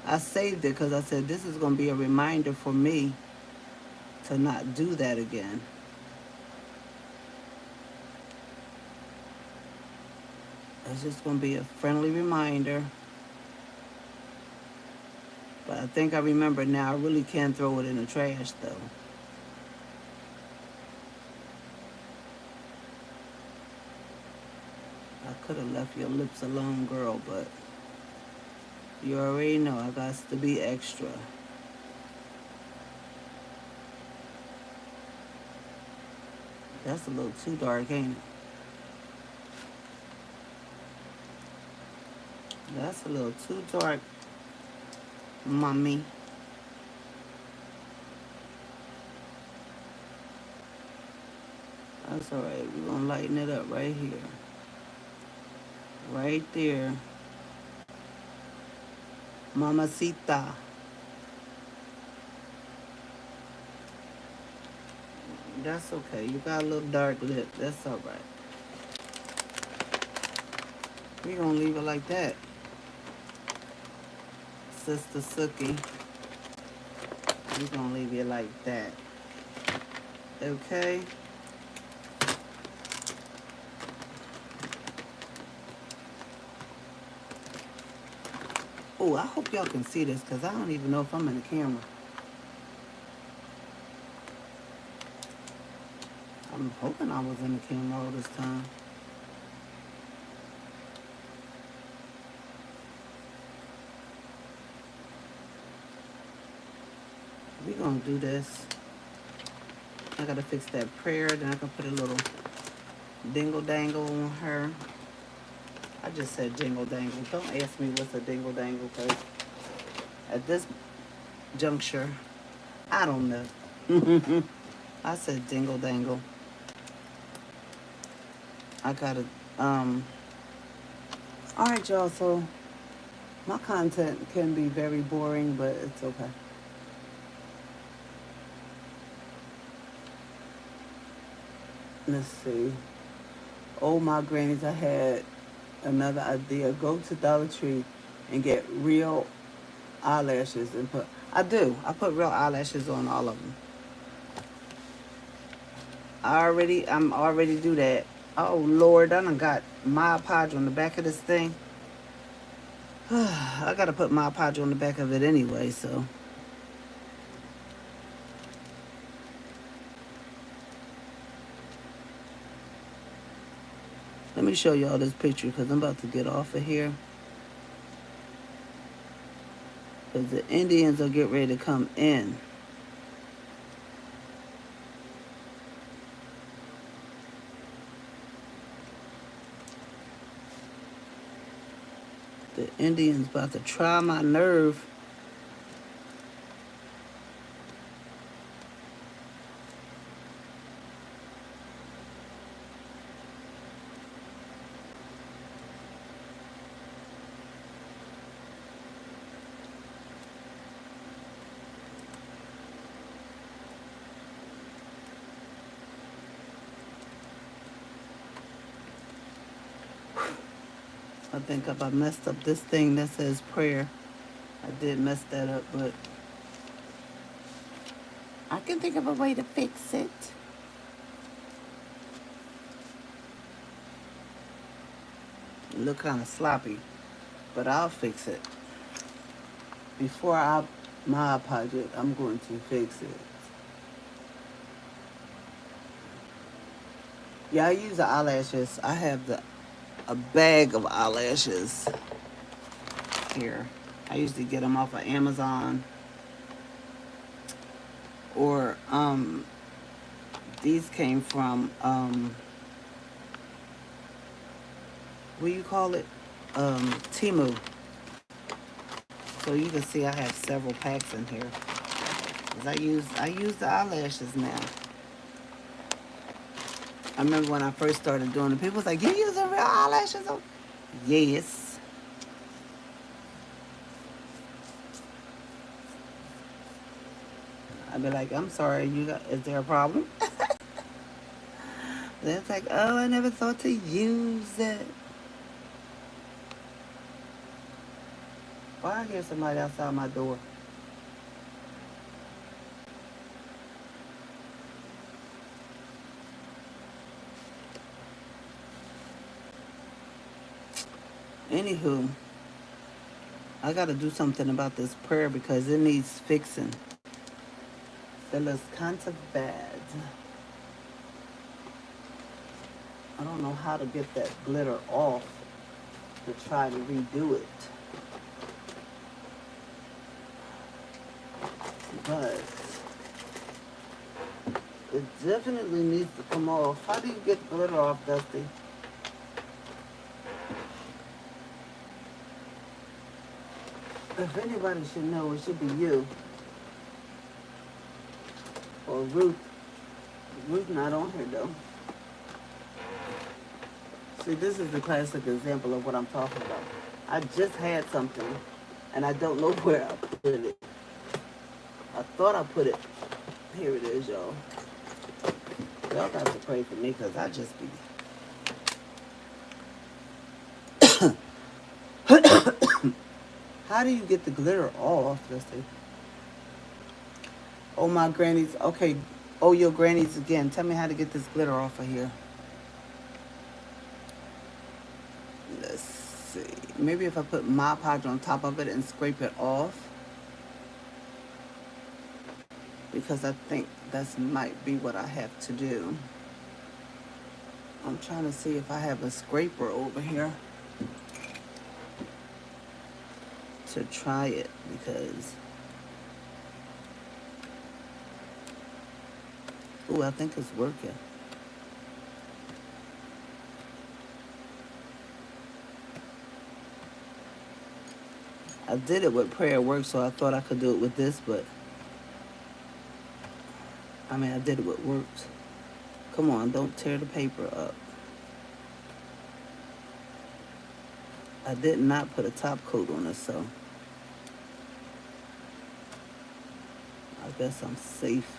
I saved it because I said this is going to be a reminder for me to not do that again. It's just going to be a friendly reminder. But I think I remember now. I really can't throw it in the trash though. I could have left your lips alone, girl, but you already know I got to be extra. That's a little too dark, ain't it? That's a little too dark, mommy. That's alright. We're going to lighten it up right here. Right there. Mamacita. That's okay. You got a little dark lip. That's alright. We're going to leave it like that. Sister Sookie. We're going to leave it like that. Okay? Oh, I hope y'all can see this because I don't even know if I'm in the camera. I'm hoping I was in the camera all this time. We're going to do this. I got to fix that prayer. Then I can put a little dingle dangle on her. I just said jingle dangle. Don't ask me what's a dingle dangle because at this juncture, I don't know. I said dingle dangle. I gotta, alright y'all, so my content can be very boring, but it's okay. Let's see. Oh my grannies, I had another idea. Go to Dollar Tree and get real eyelashes and put. I do. I put real eyelashes on all of them. I'm already do that. Oh Lord, I done got Mod Podge on the back of this thing. I gotta put Mod Podge on the back of it anyway, so. Let me show y'all this picture because I'm about to get off of here. Because the Indians will get ready to come in. The Indians about to try my nerve. I think if I messed up this thing that says prayer, I did mess that up, but I can think of a way to fix it. It look kind of sloppy, but I'll fix it. Before my project, I'm going to fix it. Yeah, I use the eyelashes. I have a bag of eyelashes here. I usually get them off of Amazon or these came from what do you call it? Timu. So you can see I have several packs in here. 'Cause I use the eyelashes now. I remember when I first started doing it, people was like, "You using real eyelashes?" Yes. I'd be like, "I'm sorry, is there a problem?" Then it's like, "Oh, I never thought to use it." Why I hear somebody outside my door? Anywho, I gotta do something about this prayer because it needs fixing. It looks kind of bad. I don't know how to get that glitter off to try to redo it. But it definitely needs to come off. How do you get the glitter off, Dusty? If anybody should know, it should be you. Or Ruth. Ruth not on here though. See, this is the classic example of what I'm talking about. I just had something and I don't know where I put it. I thought I put it. Here it is, y'all. Y'all got to pray for me because I just be. How do you get the glitter off? Let's see. Oh, my grannies. Okay. Oh, your grannies again. Tell me how to get this glitter off of here. Let's see. Maybe if I put Mod Podge on top of it and scrape it off. Because I think that might be what I have to do. I'm trying to see if I have a scraper over here to try it because ooh, I think it's working. I did it with prayer work, so I thought I could do it with this, but I mean I did it with works. Come on, don't tear the paper up. I did not put a top coat on this, so I guess I'm safe.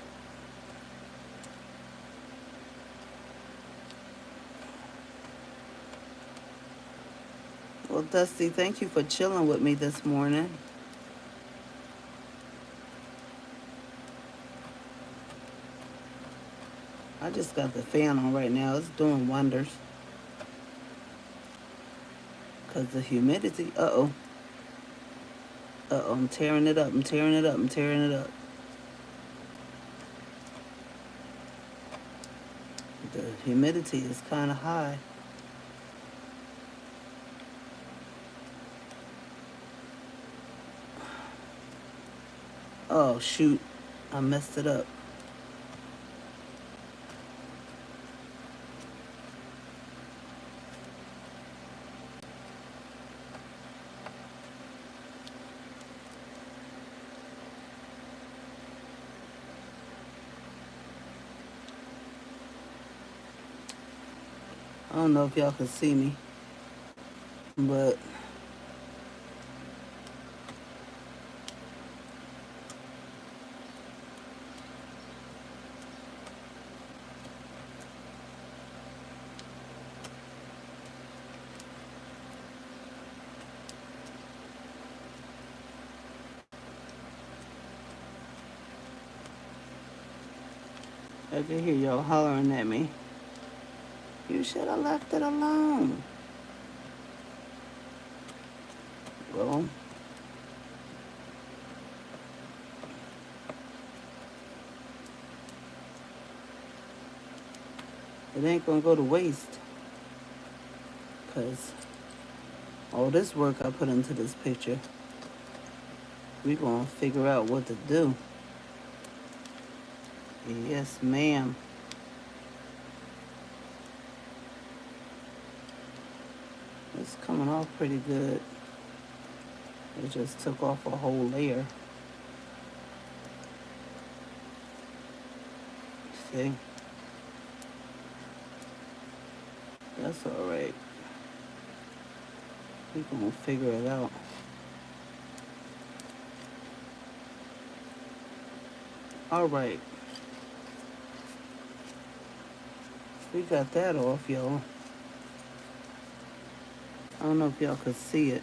Well, Dusty, thank you for chilling with me this morning. I just got the fan on right now. It's doing wonders. Because the humidity, uh-oh. Uh-oh, I'm tearing it up. I'm tearing it up. I'm tearing it up. The humidity is kind of high. Oh, shoot. I messed it up. I don't know if y'all can see me, but I can hear y'all hollering at me. You should have left it alone. Well, it ain't gonna go to waste. Because all this work I put into this picture, we gonna figure out what to do. Yes, ma'am. It's coming off pretty good. It just took off a whole layer. See? That's all right. We gonna figure it out. All right. We got that off, y'all. I don't know if y'all could see it.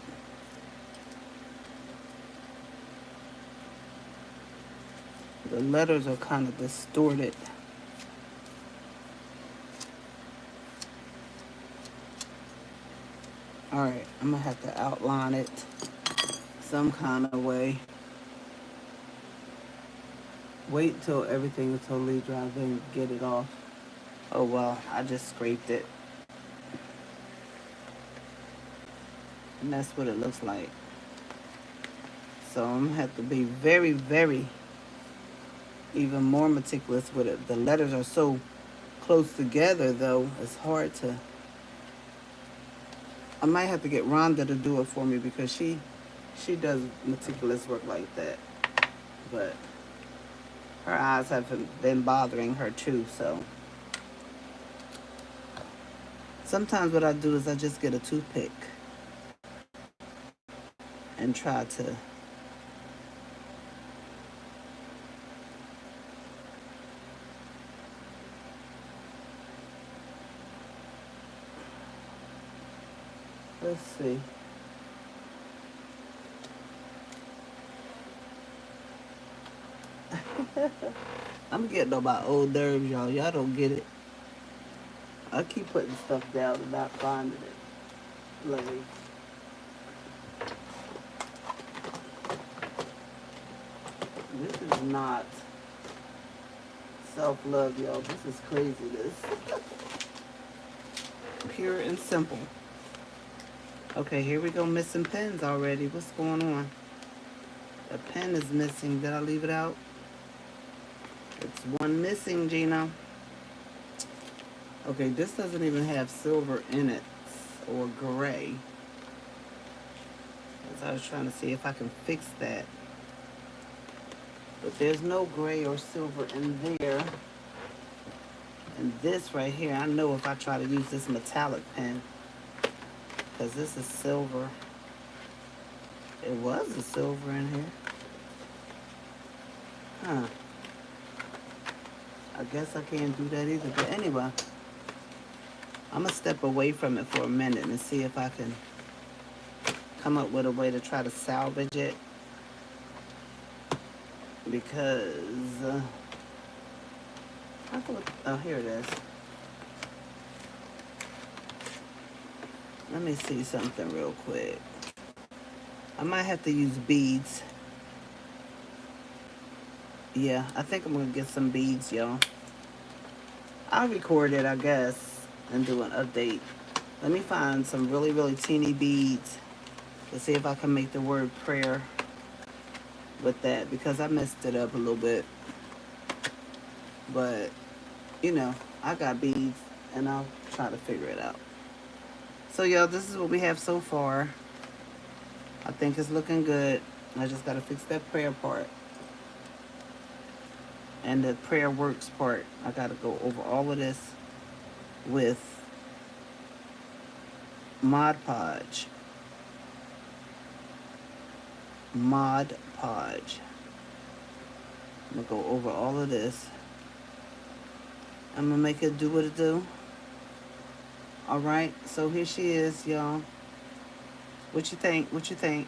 The letters are kind of distorted. All right, I'm gonna have to outline it some kind of way. Wait till everything is totally dry, then get it off. Oh well, I just scraped it. And that's what it looks like. So I'm gonna have to be very, very, even more meticulous with it. The letters are so close together though, it's hard to. I might have to get Rhonda to do it for me because she does meticulous work like that. But her eyes have been bothering her too, so. Sometimes what I do is I just get a toothpick and try to let's see. I'm getting on my old nerves, y'all. Y'all don't get it. I keep putting stuff down and not finding it. Let me. This is not self-love, y'all. This is craziness. Pure and simple. Okay, here we go. Missing pens already. What's going on? A pen is missing. Did I leave it out? It's one missing, Gina. Okay, this doesn't even have silver in it or gray. As I was trying to see if I can fix that. But there's no gray or silver in there. And this right here, I know if I try to use this metallic pen, because this is silver. It was a silver in here. Huh. I guess I can't do that either. But anyway, I'm going to step away from it for a minute and see if I can come up with a way to try to salvage it, because I thought, oh, here it is. Let me see something real quick. I might have to use beads. Yeah, I think I'm gonna get some beads, y'all. I'll record it, I guess, and do an update. Let me find some really, really teeny beads to see if I can make the word prayer with that, because I messed it up a little bit. But, you know, I got beads, and I'll try to figure it out. So, y'all, this is what we have so far. I think it's looking good. I just got to fix that prayer part. And the prayer works part. I got to go over all of this with Mod Podge. Mod Podge. I'm going to go over all of this. I'm going to make it do what it do. Alright, so here she is, y'all. What you think? What you think?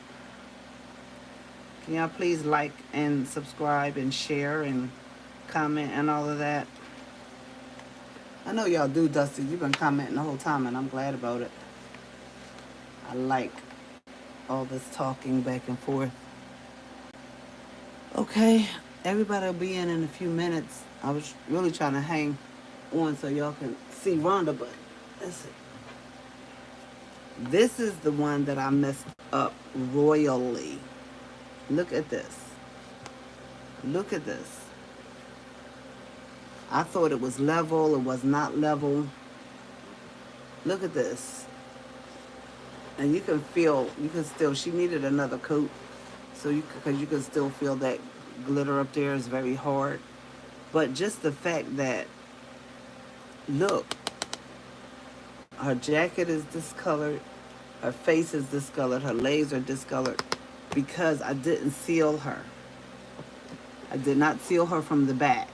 Can y'all please like and subscribe and share and comment and all of that? I know y'all do, Dusty. You've been commenting the whole time, and I'm glad about it. I like all this talking back and forth. Okay, everybody will be in a few minutes. I was really trying to hang on so y'all can see Rhonda, but let's see. This is the one that I messed up royally. Look at this. Look at this. I thought it was level. It was not level. Look at this. And you can feel, you can still, she needed another coat. So because you can still feel that glitter up there is very hard. But just the fact that, look, her jacket is discolored, her face is discolored, her legs are discolored because I didn't seal her. I did not seal her from the back.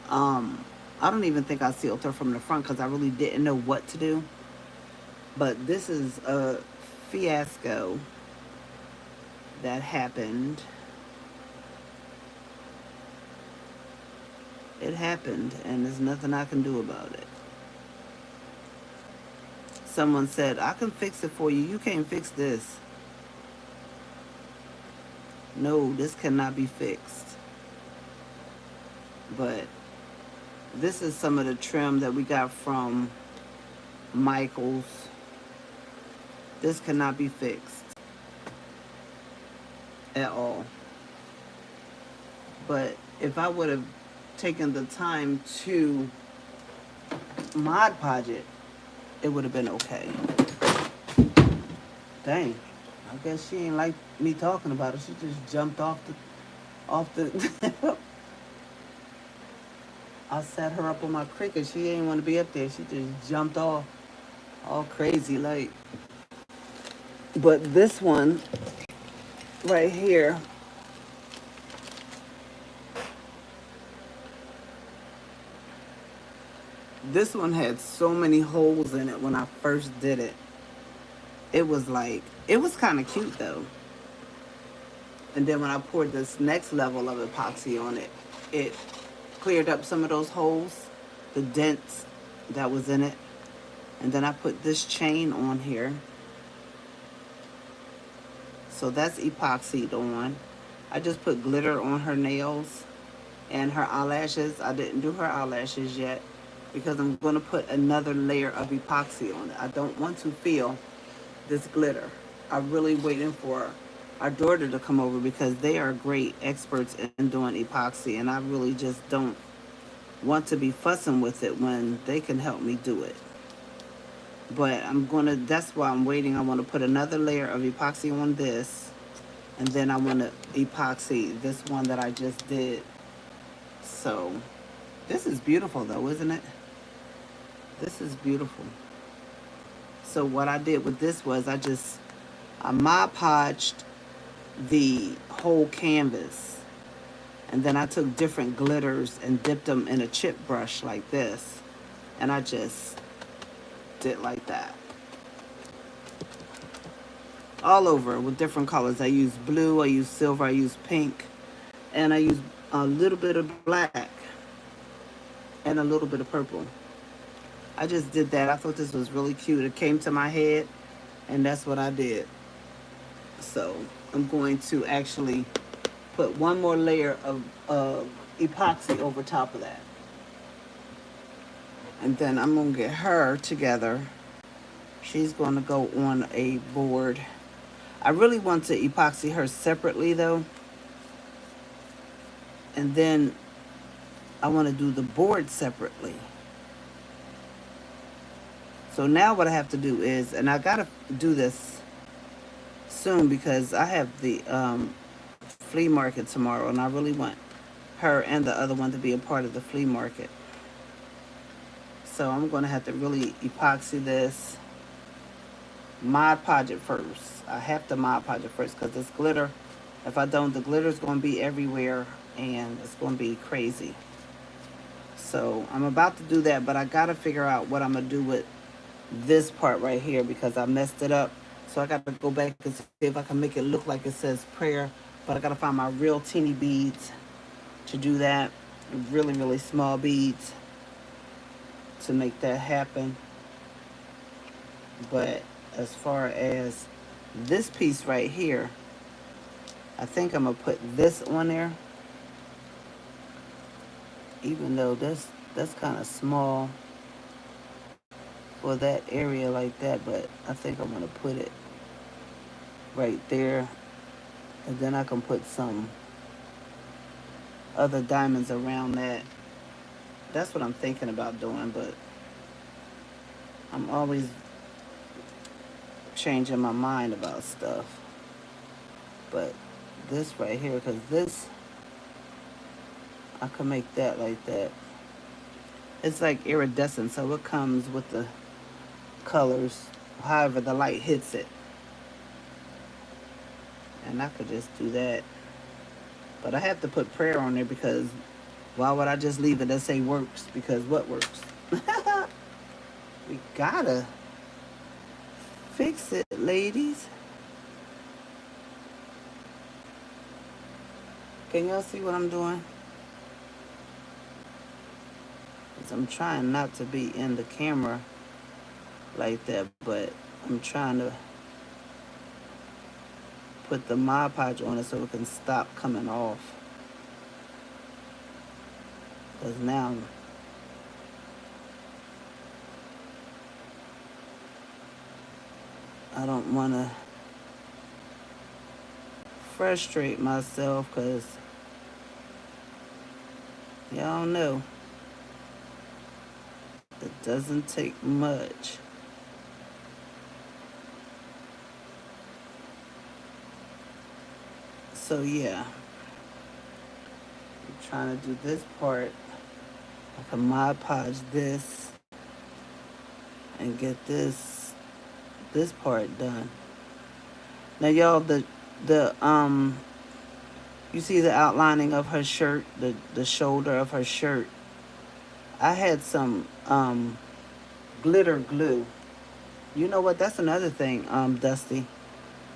I don't even think I sealed her from the front because I really didn't know what to do. But this is a fiasco that happened. It happened, and there's nothing I can do about it. Someone said, I can fix it for you. You can't fix this. No, this cannot be fixed. But this is some of the trim that we got from Michael's. This cannot be fixed at all. But if I would have taken the time to Mod Podge it, it would have been okay. Dang. I guess she ain't like me talking about it. She just jumped off the I set her up on my cricket. She ain't want to be up there. She just jumped off all crazy like. But this one right here, this one had so many holes in it when I first did it. It was like, it was kind of cute though. And then when I poured this next level of epoxy on it, it cleared up some of those holes, the dents that was in it. And then I put this chain on here. So that's epoxied on. I just put glitter on her nails and her eyelashes. I didn't do her eyelashes yet because I'm going to put another layer of epoxy on it. I don't want to feel this glitter. I'm really waiting for our daughter to come over because they are great experts in doing epoxy, and I really just don't want to be fussing with it when they can help me do it. But that's why I'm waiting. I want to put another layer of epoxy on this, and then I want to epoxy this one that I just did. So this is beautiful though, isn't it? This is beautiful. So what I did with this was I Mod Podged the whole canvas, and then I took different glitters and dipped them in a chip brush like this, and I just did like that. all over with different colors. I use blue, I use silver, I use pink, and I use a little bit of black and a little bit of purple. I just did that. I thought this was really cute. It came to my head, and that's what I did. So I'm going to actually put one more layer of epoxy over top of that. And then I'm going to get her together. She's going to go on a board. I really want to epoxy her separately though. And then I want to do the board separately. So now what I have to do is, and I got to do this soon because I have the flea market tomorrow, and I really want her and the other one to be a part of the flea market. So I'm going to have to really epoxy this, Mod Podge it first. I have to Mod Podge it first because this glitter, if I don't, the glitter is going to be everywhere and it's going to be crazy. So I'm about to do that, but I got to figure out what I'm going to do with this part right here because I messed it up. So I got to go back and see if I can make it look like it says prayer. But I got to find my real teeny beads to do that. Really, really small beads to make that happen. But as far as this piece right here, I think I'm going to put this on there. Even though that's kind of small for that area like that, but I think I'm going to put it right there. And then I can put some other diamonds around that. That's what I'm thinking about doing, but I'm always changing my mind about stuff. But this right here, because this, I can make that like that. It's like iridescent, so it comes with the colors, however the light hits it. And I could just do that. But I have to put prayer on there because why would I just leave it and say works? Because what works? We gotta fix it, ladies. Can y'all see what I'm doing? 'Cause I'm trying not to be in the camera like that, but I'm trying to put the Mod Podge on it so it can stop coming off. Because now I don't want to frustrate myself because y'all know it doesn't take much. So yeah, I'm trying to do this part. I can Mod Podge this and get this part done. Now y'all, the you see the outlining of her shirt, the shoulder of her shirt. I had some glitter glue. You know what? That's another thing, Dusty.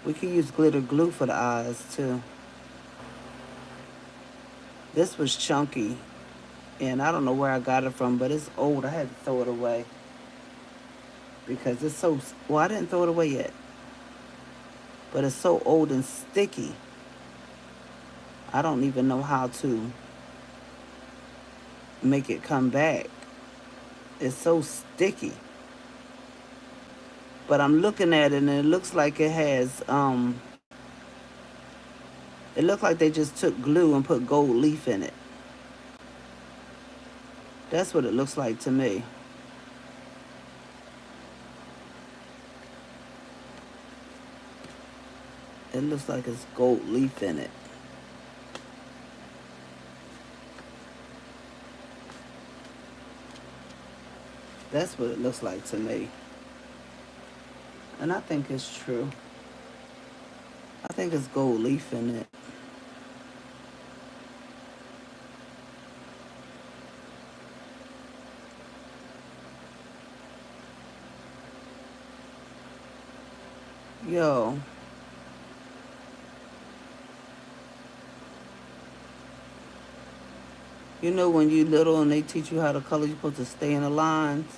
We can use glitter glue for the eyes too. This was chunky, and I don't know where I got it from, but it's old. I had to throw it away because it's so. Well, I didn't throw it away yet, but it's so old and sticky. I don't even know how to make it come back. It's so sticky. But I'm looking at it and it looks like it has it looked like they just took glue and put gold leaf in it. That's what it looks like to me. It looks like it's gold leaf in it. That's what it looks like to me. And I think it's true. I think it's gold leaf in it. Yo, You know when you little and they teach you how to color, you're supposed to stay in the lines?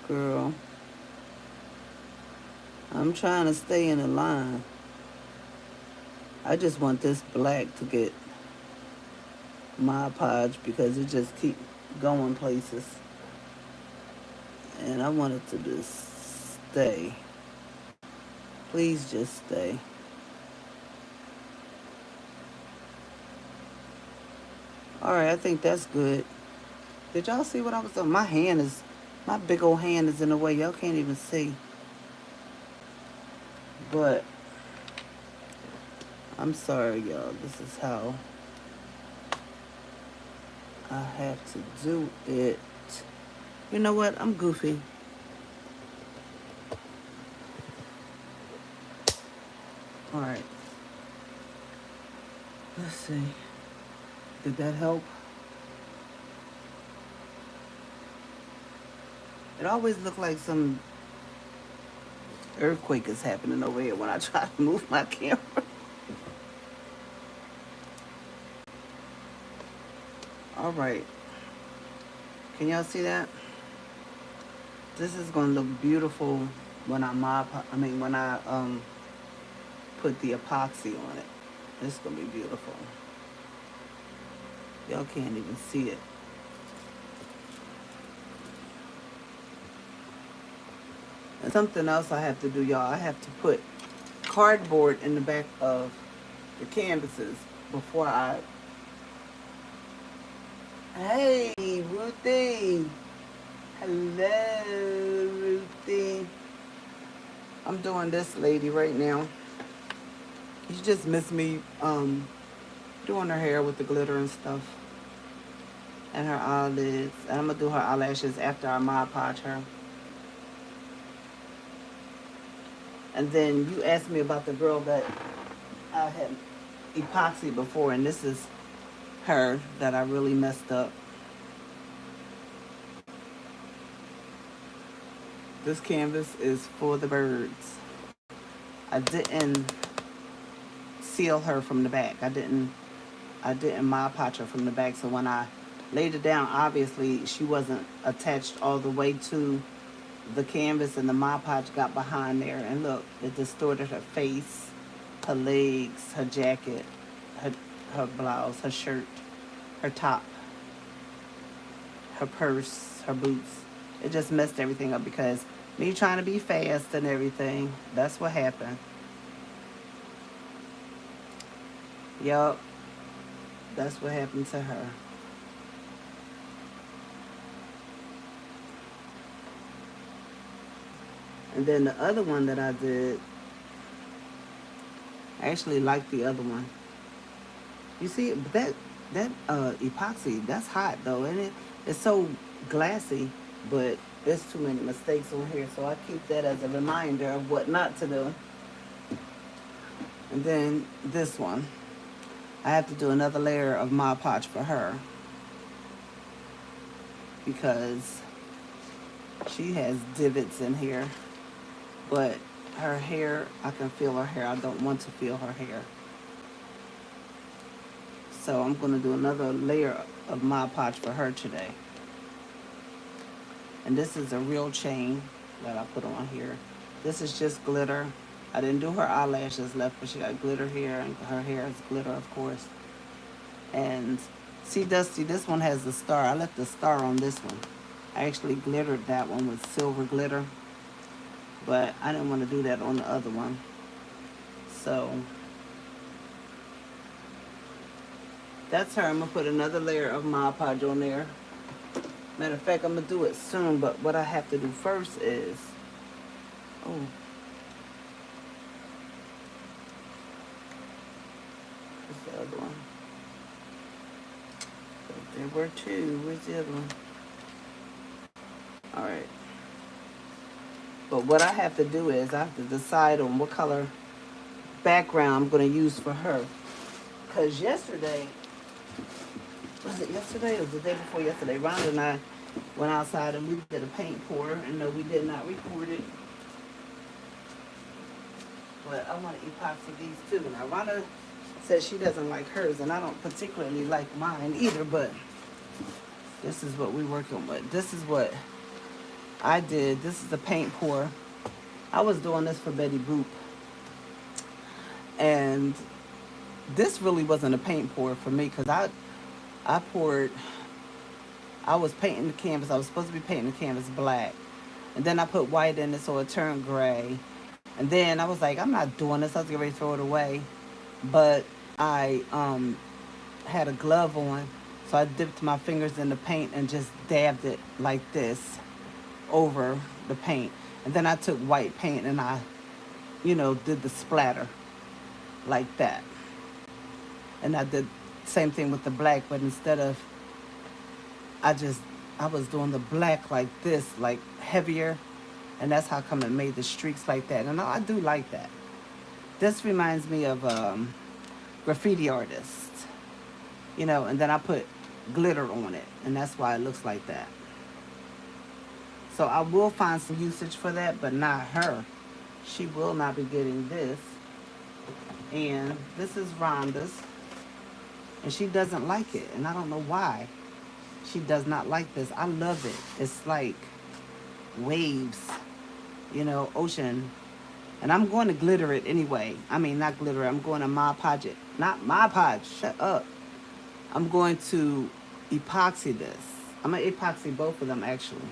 Girl, I'm trying to stay in the line. I just want this black to get Mod Podge because it just keep going places. And I want it to just stay. Please just stay. Alright, I think that's good. Did y'all see what I was doing? My big old hand is in the way. Y'all can't even see. But, I'm sorry, y'all. This is how I have to do it. You know what? I'm goofy. Alright. Let's see. Did that help? It always looked like some earthquake is happening over here when I try to move my camera. All right. Can y'all see that? This is gonna look beautiful when when I put the epoxy on it. It's gonna be beautiful. Y'all can't even see it. And something else I have to do, y'all. I have to put cardboard in the back of the canvases before I. Hey, Ruthie. Hello, Ruthie. I'm doing this lady right now. You just miss me doing her hair with the glitter and stuff. And her eyelids. And I'm going to do her eyelashes after I Mod Podge her. And then you asked me about the girl that I had epoxy before. And this is her that I really messed up. This canvas is for the birds. I didn't seal her from the back. I didn't Mod Podge her from the back. So when I laid it down, obviously she wasn't attached all the way to the canvas, and the Mod Podge got behind there. And look, it distorted her face, her legs, her jacket, her blouse, her shirt, her top, her purse, her boots. It just messed everything up because me trying to be fast and everything. That's what happened. Yup. That's what happened to her. And then the other one that I did, I actually like the other one. You see, that epoxy, that's hot though, and it's so glassy, but there's too many mistakes on here, so I keep that as a reminder of what not to do. And then this one, I have to do another layer of Mod Podge for her because she has divots in here, but her hair, I can feel her hair. I don't want to feel her hair. So I'm going to do another layer of Mod Podge for her today. And this is a real chain that I put on here. This is just glitter. I didn't do her eyelashes left, but she got glitter here, and her hair is glitter, of course. And see, Dusty, this one has the star. I left the star on this one. I actually glittered that one with silver glitter, but I didn't want to do that on the other one. So that's her. I'm going to put another layer of Mod Podge on there. Matter of fact, I'm going to do it soon, but what I have to do first is, oh, where's the other one? There were two. Where's the other one? All right. But what I have to do is I have to decide on what color background I'm going to use for her. Because yesterday, was it yesterday or the day before yesterday, Rhonda and I went outside and we did a paint pour. And no, we did not record it. But I want to epoxy these too. Now, Rhonda says she doesn't like hers, and I don't particularly like mine either, but this is what we're working with. This is what I did. This is the paint pour. I was doing this for Betty Boop, and this really wasn't a paint pour for me because I poured, I was painting the canvas. I was supposed to be painting the canvas black, and then I put white in it so it turned gray, and then I was like, I'm not doing this. I was getting ready to throw it away, but I had a glove on, so I dipped my fingers in the paint and just dabbed it like this over the paint, and then I took white paint and I, did the splatter like that. And I did same thing with the black, but instead of I was doing the black like this, like heavier, and that's how come it made the streaks like that. And I do like that. This reminds me of graffiti artists, and then I put glitter on it, and that's why it looks like that. So I will find some usage for that, but not her. She will not be getting this. And this is Rhonda's, and she doesn't like it, and I don't know why she does not like this. I love it. It's like waves, ocean. And I'm going to glitter it anyway. I mean, not glitter it. I'm going to Mod Podge it. Not Mod Podge. Shut up. I'm going to epoxy this. I'm going to epoxy both of them, actually.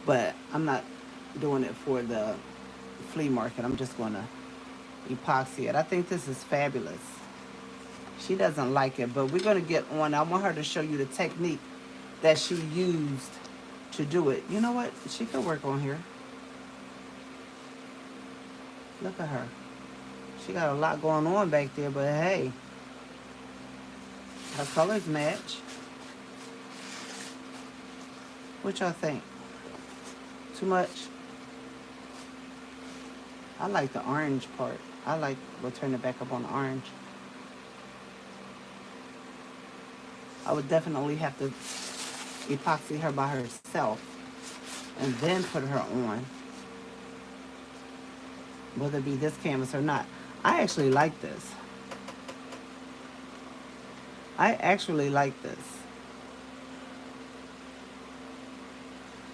But I'm not doing it for the flea market. I'm just going to epoxy it. I think this is fabulous. She doesn't like it, but we're going to get on. I want her to show you the technique that she used to do it. You know what? She could work on here. Look at her. She got a lot going on back there, but hey, her colors match. What y'all think? Too much? I like the orange part. We'll turn it back up on the orange. I would definitely have to epoxy her by herself and then put her on, whether it be this canvas or not. I actually like this.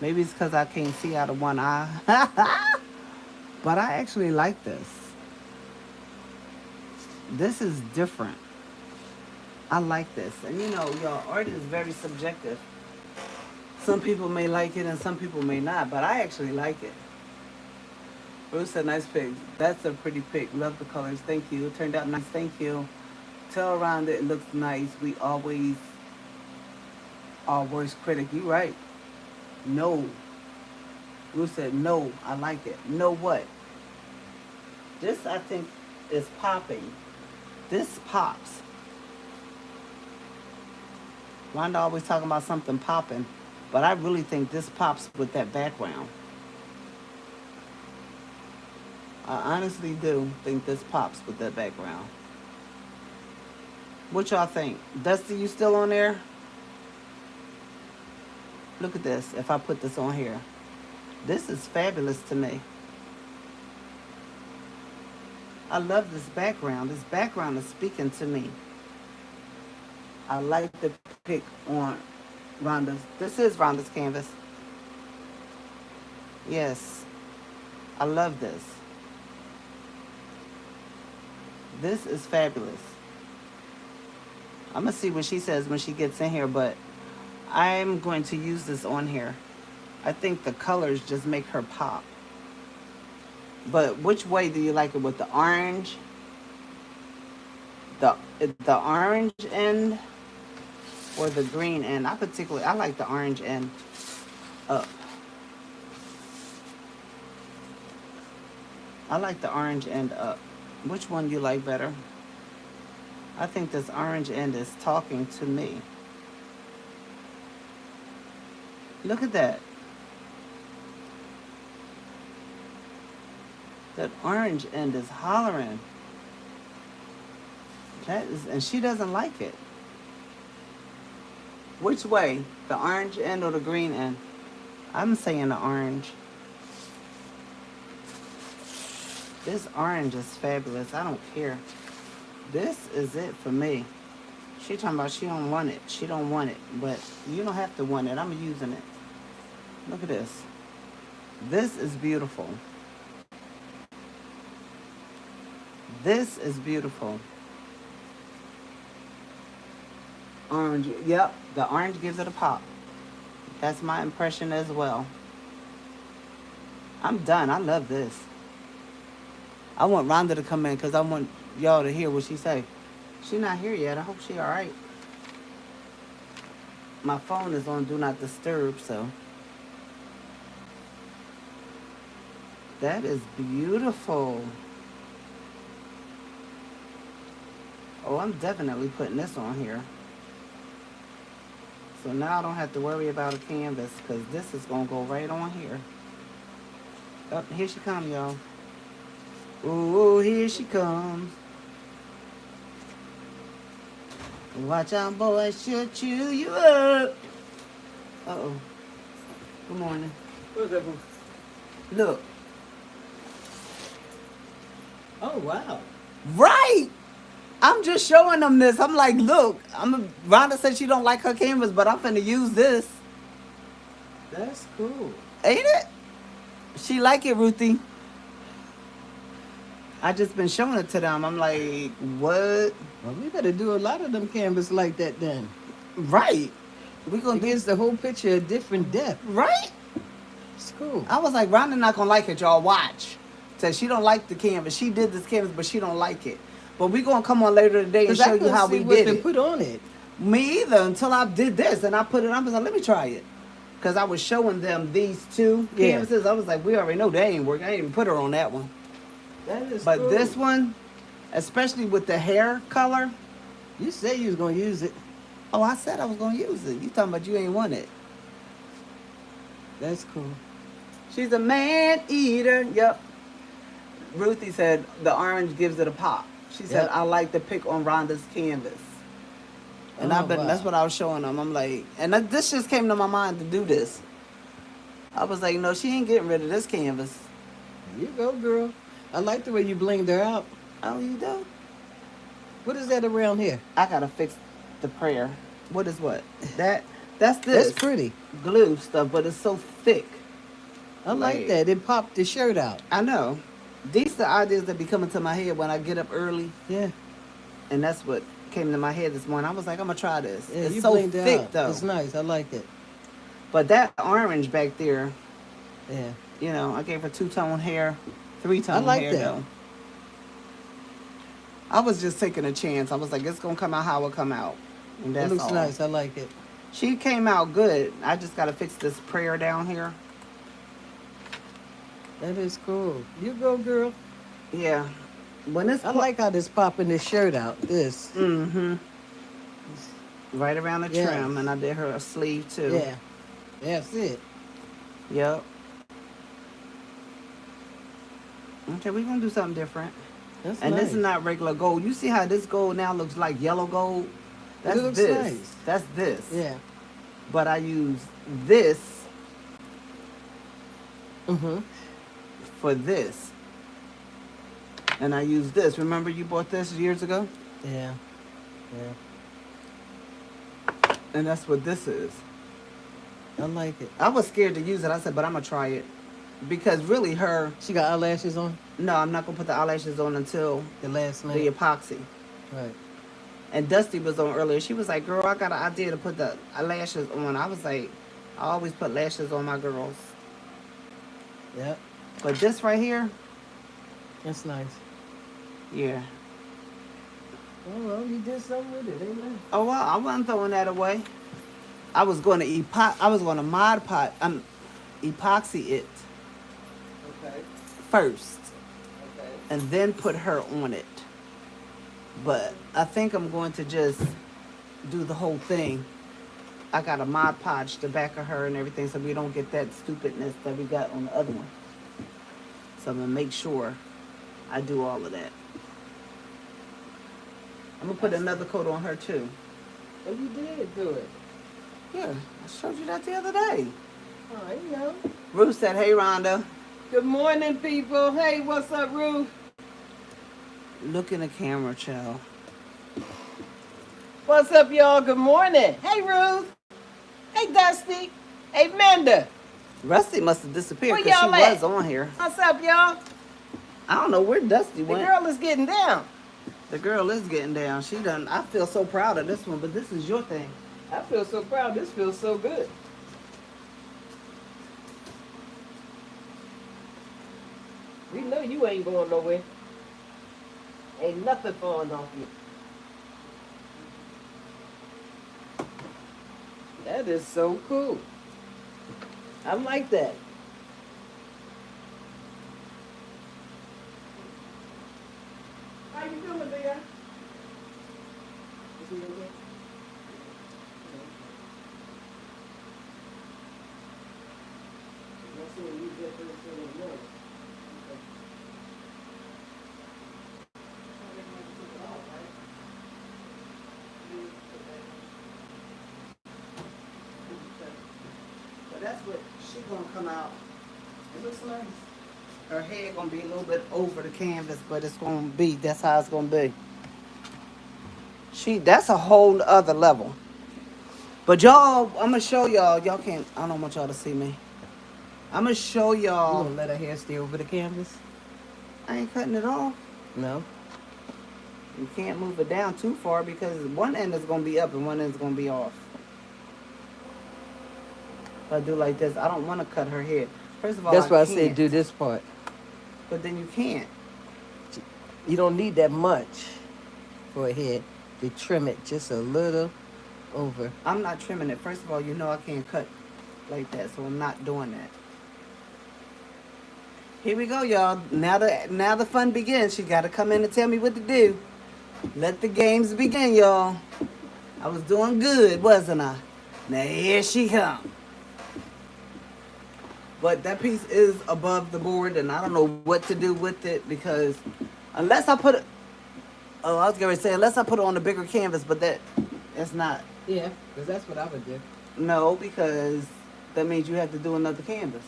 Maybe it's because I can't see out of one eye. But I actually like this. This is different. I like this. And y'all, art is very subjective. Some people may like it and some people may not, but I actually like it. Bruce said, nice pic. That's a pretty pic. Love the colors. Thank you. It turned out nice. Thank you. Tell around it looks nice. We always our worst critic. You right. No. Bruce said, no, I like it. No what? This, I think, is popping. This pops. Rhonda always talking about something popping, but I really think this pops with that background. I honestly do think this pops with that background. What y'all think? Dusty, you still on there? Look at this, if I put this on here. This is fabulous to me. I love this background. This background is speaking to me. I like the pick on Rhonda's. This is Rhonda's canvas. Yes. I love this. This is fabulous. I'm going to see what she says when she gets in here, but I'm going to use this on here. I think the colors just make her pop. But which way do you like it? With the orange? The orange end or the green end? I like the orange end up. I like the orange end up. Which one do you like better? I think this orange end is talking to me. Look at that. That orange end is hollering. And she doesn't like it. Which way? The orange end or the green end? I'm saying the orange. This orange is fabulous. I don't care. This is it for me. She talking about she don't want it. She don't want it. But you don't have to want it. I'm using it. Look at this. This is beautiful. This is beautiful. Orange. Yep. The orange gives it a pop. That's my impression as well. I'm done. I love this. I want Rhonda to come in because I want y'all to hear what she say. She not here yet. I hope she all right. My phone is on Do Not Disturb, so. That is beautiful. Oh, I'm definitely putting this on here. So now I don't have to worry about a canvas because this is going to go right on here. Oh, here she comes, y'all. Ooh, here she comes. Watch out, boy, she'll chew you up. Uh-oh. Good morning. What's that one? Look. Oh, wow. Right! I'm just showing them this. I'm like, look. Rhonda said she don't like her canvas, but I'm finna use this. That's cool. Ain't it? She like it, Ruthie. I just been showing it to them. I'm like, what? Well, we better do a lot of them canvas like that then. Right. We gonna It do gives the whole picture a different depth. right. It's cool. I was like, Rhonda not gonna like it, y'all. Watch. Said she don't like the canvas. She did this canvas, but she don't like it. But we gonna come on later today and show you how we did it. Put on it. Me either until I did this and I put it on. I was like, let me try it. Because I was showing them these two canvases. I was like, we already know they ain't working. I didn't even put her on that one. That is But cool. this one, especially with the hair color. You say you was going to use it. Oh, I said I was going to use it. You talking about you ain't want it. That's cool. She's a man eater. Yep. Ruthie said the orange gives it a pop. She said, Yep. I like to pick on Rhonda's canvas. And Oh, that's wow. what I was showing them. I'm like, and this just came to my mind to do this. I was like, no, she ain't getting rid of this canvas. There you go, girl. I like the way you blinged her out. Oh, you do? What is that around here? I gotta fix the prayer. What is what? That's this. That's pretty. Glue stuff, but it's so thick. I like that. It popped the shirt out. I know. These are ideas that be coming to my head when I get up early. Yeah. And that's what came to my head this morning. I was like, I'm gonna try this. Yeah, It's you so blinged it thick out. though. It's nice. I like it. But that orange back there, Yeah. you know, I gave her 2-tone hair, 3-tone I like hair that. though. I was just taking a chance. I was like, it's gonna come out how it come out. And that's It looks all. nice. I like it. She came out good. I just gotta fix this prayer down here. That is cool. You go, girl. Yeah. When it's I like how this popping this shirt out. This. Mm-hmm. Right around the Yes. trim, and I did her a sleeve too. Yeah. That's it. Yep. Okay, we're gonna do something different. That's And nice. this is not regular gold. You see how this gold now looks like yellow gold? That's looks this. nice. That's this. Yeah. But I use this Mm-hmm. for this. And I use this. Remember you bought this years ago? Yeah. Yeah. And that's what this is. I like it. I was scared to use it. I said, but I'm gonna try it. Because really She got eyelashes on no, I'm not gonna put the eyelashes on until the last the night. epoxy. Right. And Dusty was on earlier. She was like, girl, I got an idea to put the lashes on. I was like, I always put lashes on my girls. Yep. But this right here, That's nice. yeah. Oh, well, you did something with it, amen. Oh, well, I wasn't throwing that away. I was going to Mod Pot, epoxy it Okay. first Okay. and then put her on it. But I think I'm going to just do the whole thing. I got a Mod Podge the back of her and everything so we don't get that stupidness that we got on the other one. So I'm going to make sure I do all of that. I'm going to put another coat on her too. Oh, you did do it. Yeah, I showed you that the other day. Oh, I know. Ruth said, hey, Rhonda. Good morning, people. Hey, what's up, Ruth? Look in the camera, child. What's up, y'all? Good morning. Hey, Ruth. Hey, Dusty. Hey, Manda. Rusty must have disappeared Where because she y'all at? was on here. What's up, y'all? I don't know where Dusty The went. girl is getting down. The girl is getting down. She done. I feel so proud of this one, but this is your thing. I feel so proud. This feels so good. We know you ain't going nowhere. Ain't nothing falling off you. That is so cool. I like that. How you doing, dear? Is he okay? That's what you get first thing in the morning. But that's what she gonna come out. It looks nice. Her head gonna be a little bit over the canvas, but it's gonna be. That's how it's gonna be. That's a whole other level. But y'all, I'm gonna show y'all. Y'all can't. I don't want y'all to see me. I'm gonna show You y'all. gonna let her hair stay over the canvas? I ain't cutting it off. No. You can't move it down too far because one end is gonna be up and one end is gonna be off. If I do like this, I don't want to cut her hair. First of all, That's why I can't. said do this part. But then you can't. You don't need that much for a head. To trim it just a little over. I'm not trimming it. First of all, you know I can't cut like that, so I'm not doing that. Here we go, y'all. Now the fun begins. She got to come in and tell me what to do. Let the games begin, y'all. I was doing good, wasn't I? Now here she comes. But that piece is above the board, and I don't know what to do with it because unless I put it, oh, I was going to say unless I put it on a bigger canvas, but that's not. Yeah, because that's what I would do. No, because that means you have to do another canvas.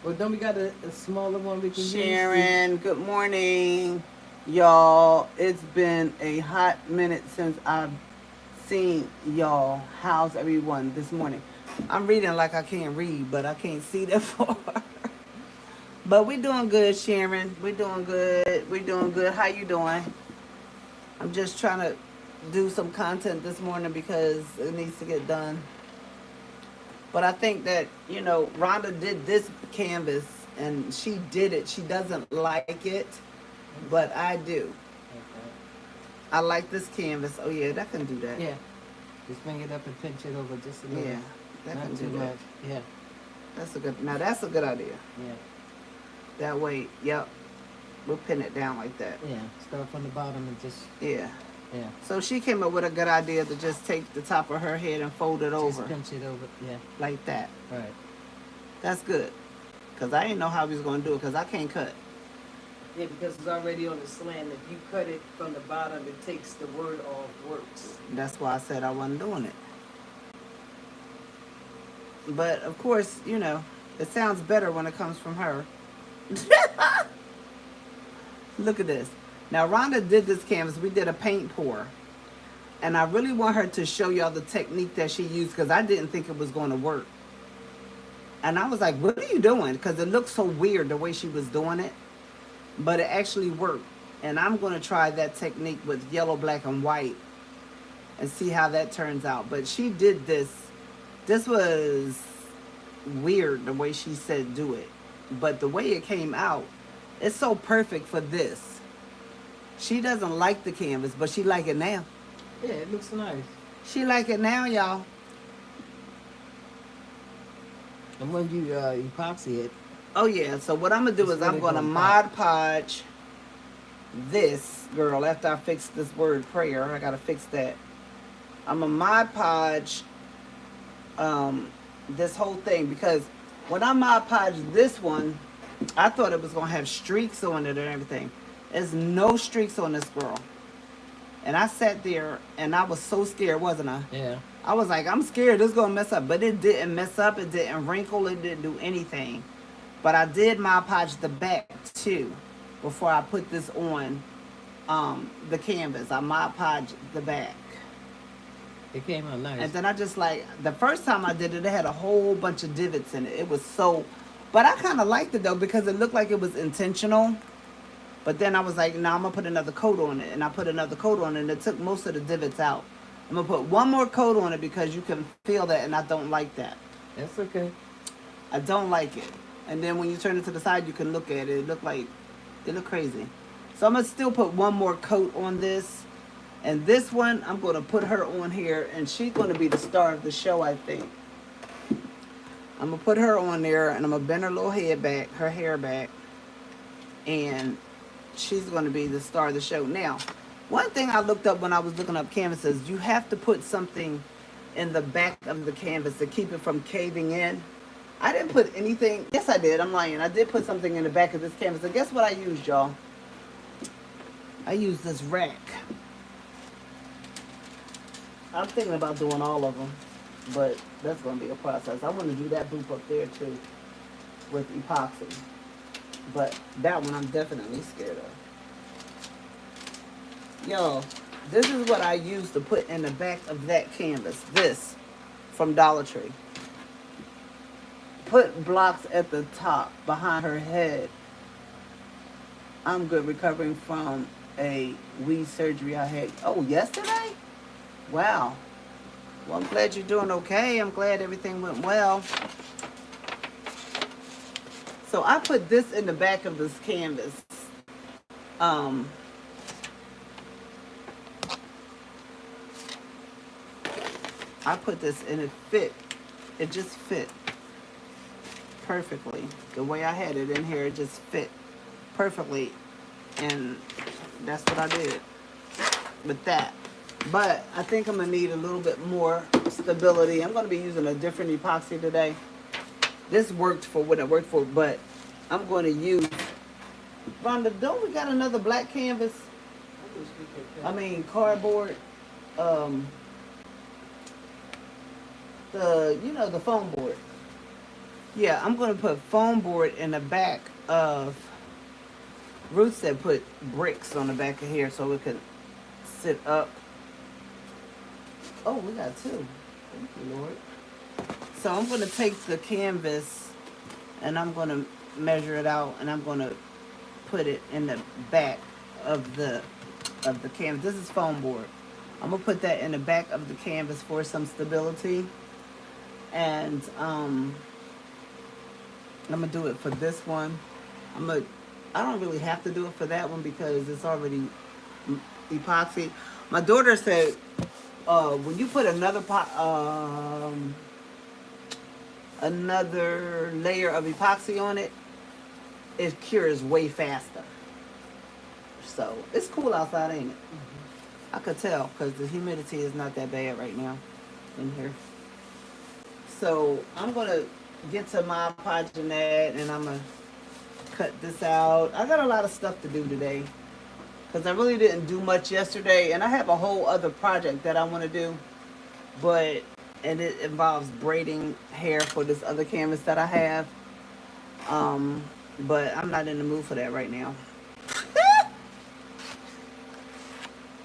Well, don't we got a smaller one we can use? Sharon, good morning, y'all. It's been a hot minute since I've seen y'all. How's everyone this morning? I'm reading like I can't read, but I can't see that far. But we're doing good, Sharon. We're doing good. We're doing good. How you doing? I'm just trying to do some content this morning because it needs to get done. But I think that, Rhonda did this canvas and she did it. She doesn't like it, but I do. Okay. I like this canvas. Oh, yeah, that can do that. Yeah. Just bring it up and pinch it over just a little. Yeah, that Not can too do that. much. Yeah. That's a good idea. Yeah. That way, yep, we'll pin it down like that. Yeah. Start from the bottom and just. Yeah. Yeah. So she came up with a good idea to just take the top of her head and fold it over. Just pinch it over. Yeah. Like that. Right. That's good. Because I didn't know how we was going to do it because I can't cut. Yeah, because it's already on the slant. If you cut it from the bottom, it takes the word off works. That's why I said I wasn't doing it. But, of course, it sounds better when it comes from her. Look at this. Now, Rhonda did this canvas. We did a paint pour. And I really want her to show y'all the technique that she used because I didn't think it was going to work. And I was like, what are you doing? Because it looked so weird the way she was doing it. But it actually worked. And I'm going to try that technique with yellow, black, and white and see how that turns out. But she did this. This was weird the way she said do it. But the way it came out, it's so perfect for this. She doesn't like the canvas, but she like it now. Yeah, it looks nice. She like it now, y'all. And when you epoxy it. Oh, yeah. So what I'm going to do is I'm going to Mod Podge this, girl, after I fix this word prayer. I got to fix that. I'm going to Mod Podge this whole thing because when I Mod Podge this one, I thought it was going to have streaks on it and everything. There's no streaks on this girl. And I sat there and I was so scared, wasn't I? Yeah. I was like, I'm scared this is going to mess up. But it didn't mess up. It didn't wrinkle. It didn't do anything. But I did Mod Podge the back too before I put this on the canvas. I Mod Podge the back. It came out nice. And then I just like, the first time I did it, it had a whole bunch of divots in it. It was so, but I kind of liked it though because it looked like it was intentional. But then I was like, no, I'm going to put another coat on it. And I put another coat on it and it took most of the divots out. I'm going to put one more coat on it because you can feel that and I don't like that. That's okay. I don't like it. And then when you turn it to the side, you can look at it. It look crazy. So I'm going to still put one more coat on this. And this one, I'm going to put her on here. And she's going to be the star of the show, I think. I'm going to put her on there. And I'm going to bend her little head back, her hair back. And she's going to be the star of the show. Now, one thing I looked up when I was looking up canvases, you have to put something in the back of the canvas to keep it from caving in. I didn't put anything. Yes, I did. I'm lying. I did put something in the back of this canvas. And guess what I used, y'all? I used this rack. I'm thinking about doing all of them, but that's going to be a process. I want to do that boop up there, too, with epoxy. But that one I'm definitely scared of. Yo, this is what I used to put in the back of that canvas. This from Dollar Tree. Put blocks at the top behind her head. I'm good recovering from a weed surgery I had. Oh, yesterday? Wow. Well, I'm glad you're doing okay. I'm glad everything went well. So I put this in the back of this canvas. I put this and it fit. It just fit perfectly. The way I had it in here, it just fit perfectly. And that's what I did with that. But I think I'm going to need a little bit more stability. I'm going to be using a different epoxy today. This worked for what it worked for, but I'm going to use... Rhonda, don't we got another black canvas? I mean, cardboard. The foam board. Yeah, I'm going to put foam board in the back of... Ruth said put bricks on the back of here so it could sit up. Oh, we got two. Thank you, Lord. So I'm going to take the canvas and I'm going to measure it out and I'm going to put it in the back of the canvas. This is foam board. I'm going to put that in the back of the canvas for some stability. And I'm going to do it for this one. I don't really have to do it for that one because it's already epoxy. My daughter said when you put another layer of epoxy on it, it cures way faster. So it's cool outside, ain't it? Mm-hmm. I could tell because the humidity is not that bad right now in here. So I'm gonna get to my paginette and I'm gonna cut this out. I got a lot of stuff to do today because I really didn't do much yesterday, and I have a whole other project that I want to do, and it involves braiding hair for this other canvas that I have. But I'm not in the mood for that right now.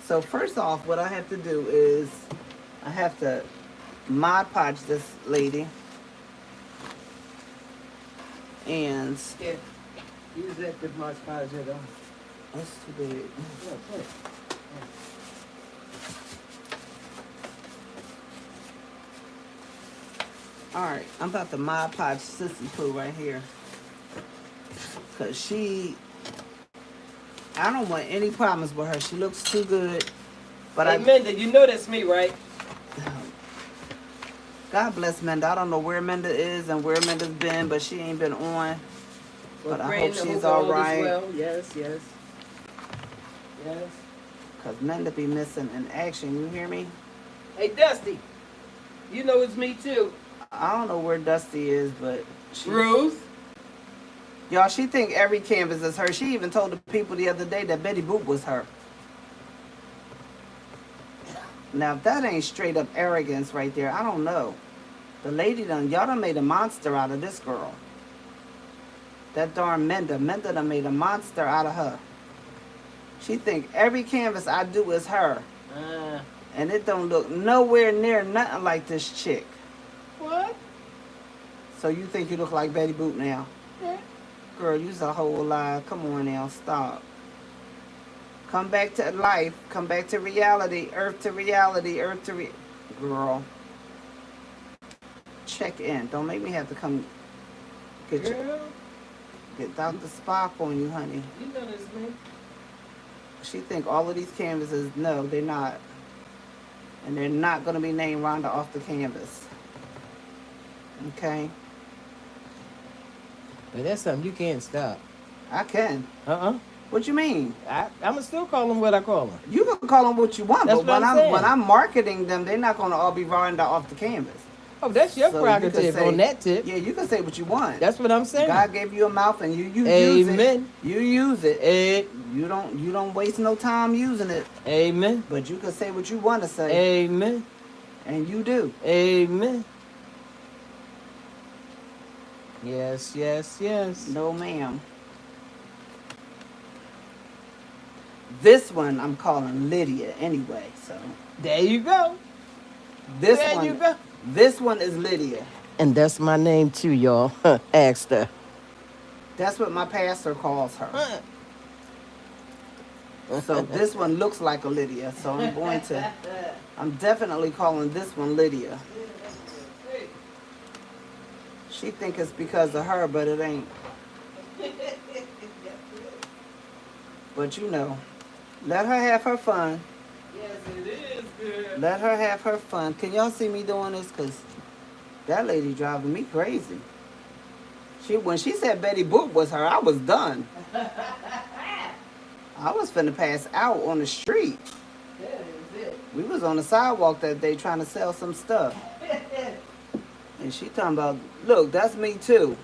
So first off, what I have to do is I have to Mod Podge this lady. And Yeah. Use that with Mod Podge it on. That's too big. Yeah, put it. Alright, I'm about to Mod Podge Sissy Poo right here. Cause I don't want any problems with her. She looks too good. But hey, Minda, you know that's me, right? God bless Minda. I don't know where Minda is and where Minda's been, but she ain't been on. Well, but I hope she's all right. Well. Yes. Because Minda be missing in action. You hear me? Hey, Dusty. You know it's me, too. I don't know where Dusty is, but... Ruth? Y'all, she think every canvas is her. She even told the people the other day that Betty Boop was her. Now, if that ain't straight up arrogance right there, I don't know. The lady y'all done made a monster out of this girl. That darn Minda done made a monster out of her. She think every canvas I do is her. And it don't look nowhere near nothing like this chick. What? So you think you look like Betty Boop now? Yeah. Girl, you's a whole lie. Come on now, stop. Come back to life. Come back to reality. Earth to reality. Earth to Girl, check in. Don't make me have to come get you. Girl, Get Dr. Spock on you, honey. you know this, man. She think all of these canvases. No, they're not. And they're not going to be named Rhonda off the canvas. Okay? But that's something you can't stop. I can. Uh-uh. What you mean? I'ma still call them what I call them. You can call them what you want, That's but what when I'm saying. when I'm marketing them, they're not going to all be Rhonda off the canvas. Oh, that's your So you prerogative can say- on that tip. Yeah, you can say what you want. That's what I'm saying. God gave you a mouth and you use Amen. it. You use it. A- You don't waste no time using it. Amen. But you can say what you want to say. Amen. And you do. Amen. Yes, yes, yes. No, ma'am. This one I'm calling Lydia anyway, so. There you go. This There one, you go. This one is Lydia. And that's my name too, y'all. Asked her. That's what my pastor calls her. So this one looks like a Lydia, so I'm definitely calling this one Lydia. She think it's because of her, but it ain't. But you know, let her have her fun. Yes, it is, girl. Let her have her fun. Can y'all see me doing this? Because that lady driving me crazy. When she said Betty Boop was her, I was done. I was finna pass out on the street. That is it. We was on the sidewalk that day trying to sell some stuff. And she talking about, look, that's me too.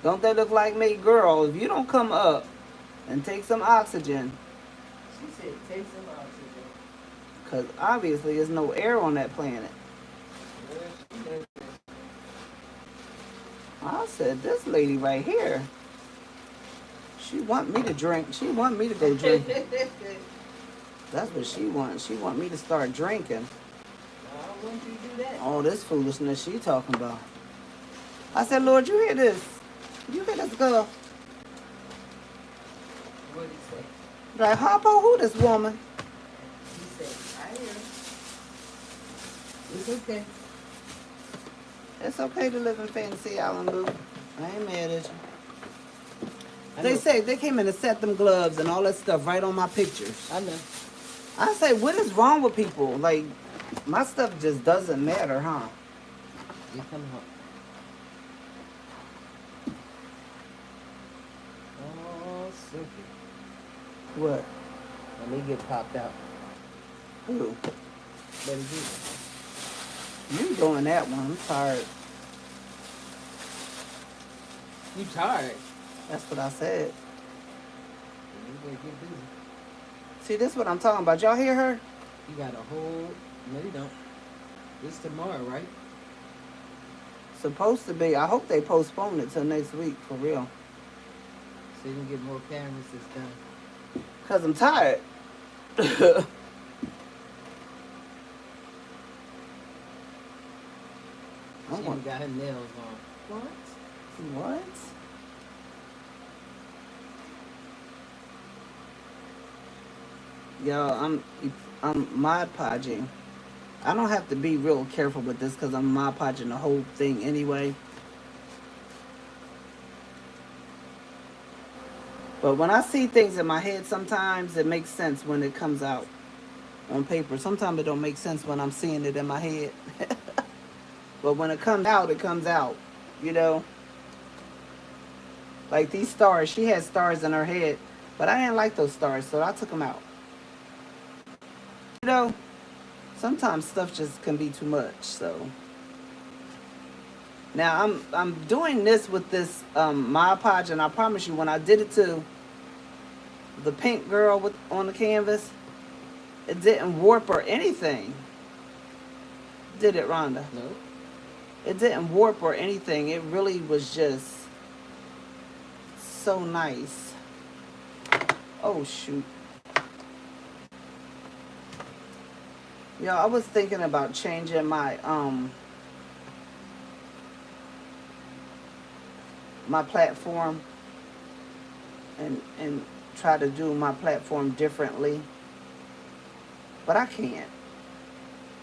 Don't they look like me? Girl, if you don't come up and take some oxygen, She said, take some oxygen. because obviously there's no air on that planet. I said, this lady right here, she want me to drink. She want me to go drink. That's what she wants. She want me to start drinking. I want you to do that. All this foolishness she talking about. I said, Lord, you hear this? You hear this girl? What did he say? Like, Harpo, who this woman? He said, I hear. It's okay. It's okay to live in Fantasy Island, boo. I ain't mad at you. I They know. say they came in and set them gloves and all that stuff right on my pictures. I know. I say, what is wrong with people? Like, my stuff just doesn't matter, huh? You come home. Oh, Silky. What? Let me get popped out. Who? Better get it. You doing that one. I'm tired. You tired? That's what I said. You better get busy. See, this is what I'm talking about. Y'all hear her? You got a whole... No, you don't. It's tomorrow, right? Supposed to be. I hope they postpone it till next week, for real. So you can get more cameras this time. Because I'm tired. I She want- got her nails on. What? What? Yo, I'm Mod Podging. I don't have to be real careful with this because I'm Mod Podging the whole thing anyway. But when I see things in my head, sometimes it makes sense when it comes out on paper. Sometimes it don't make sense when I'm seeing it in my head. But when it comes out, it comes out. You know? Like these stars, she had stars in her head, but I didn't like those stars, so I took them out. You know, sometimes stuff just can be too much, so. Now I'm doing this with this Mod Podge, and I promise you, when I did it to the pink girl on the canvas, it didn't warp or anything. Did it, Rhonda? No. It didn't warp or anything. It really was just so nice. Oh, shoot. Yo, I was thinking about changing my platform and try to do my platform differently, but I can't.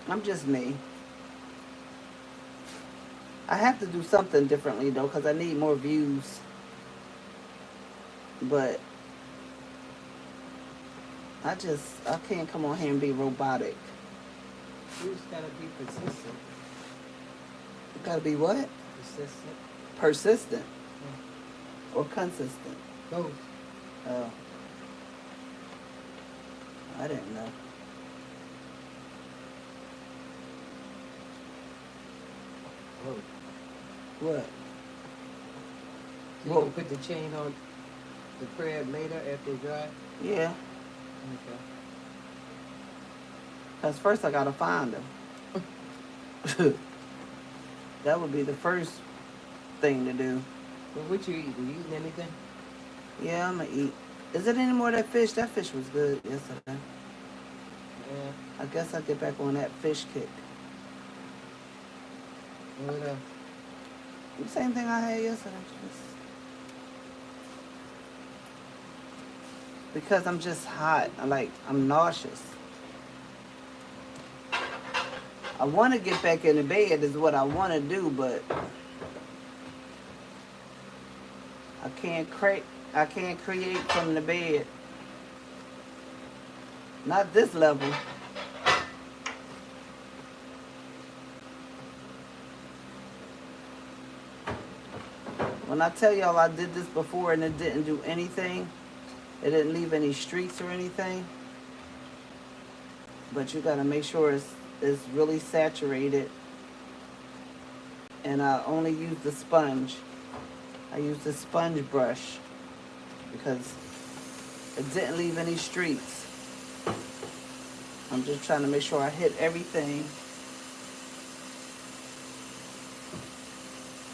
I'm just me. I have to do something differently though, cause I need more views. But I can't come on here and be robotic. You just gotta be persistent. You gotta be what? Persistent. Persistent Yeah. or consistent. Both. Oh, I didn't know. Both. What? So you gonna put the chain on the crab later after they dry? Yeah, Okay. cause first I gotta find them. That would be the first thing to do. Well, what you eating? You eating anything? Yeah, I'm gonna eat. Is it any more of that fish? That fish was good yesterday. Yeah. I guess I'll get back on that fish kick. What else? The same thing I had yesterday. Just because I'm just hot. I'm nauseous. I want to get back in the bed is what I want to do, but I can't create. I can't create from the bed. Not this level. When I tell y'all I did this before and it didn't do anything, it didn't leave any streaks or anything. But you gotta make sure it's really saturated. And I only use the sponge. I use the sponge brush because it didn't leave any streaks. I'm just trying to make sure I hit everything.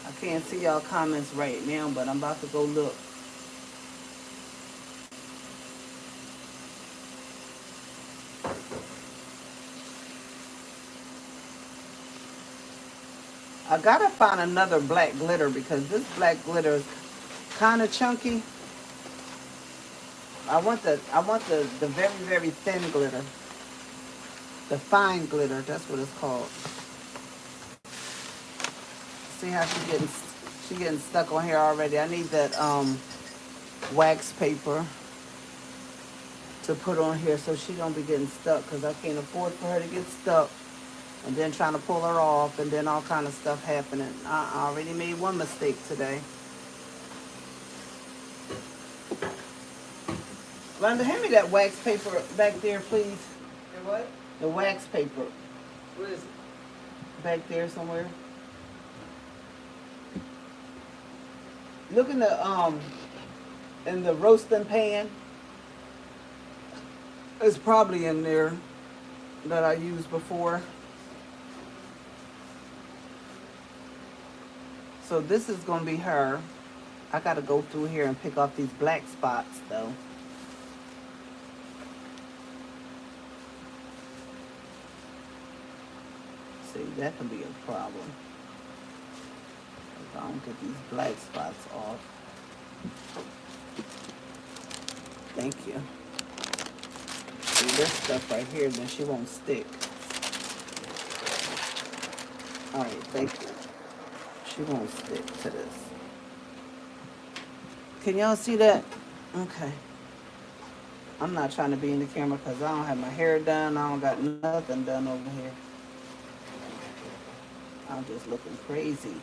I can't see y'all comments right now, but I'm about to go look. I gotta find another black glitter because this black glitter is kind of chunky. I want the very very thin glitter, the fine glitter. That's what it's called. See how she getting stuck on here already. I need that wax paper to put on here so she don't be getting stuck because I can't afford for her to get stuck and then trying to pull her off and then all kind of stuff happening. I already made one mistake today. Rhonda, hand me that wax paper back there, please. And what? The wax paper What is it? back there somewhere. Look in the roasting pan. It's probably in there that I used before. So this is gonna be her. I gotta go through here and pick off these black spots though. See, that could be a problem. If I don't get these black spots off. Thank you. See this stuff right here, then she won't stick. Alright, thank you. She won't stick to this. Can y'all see that? Okay. I'm not trying to be in the camera because I don't have my hair done. I don't got nothing done over here. I'm just looking crazy.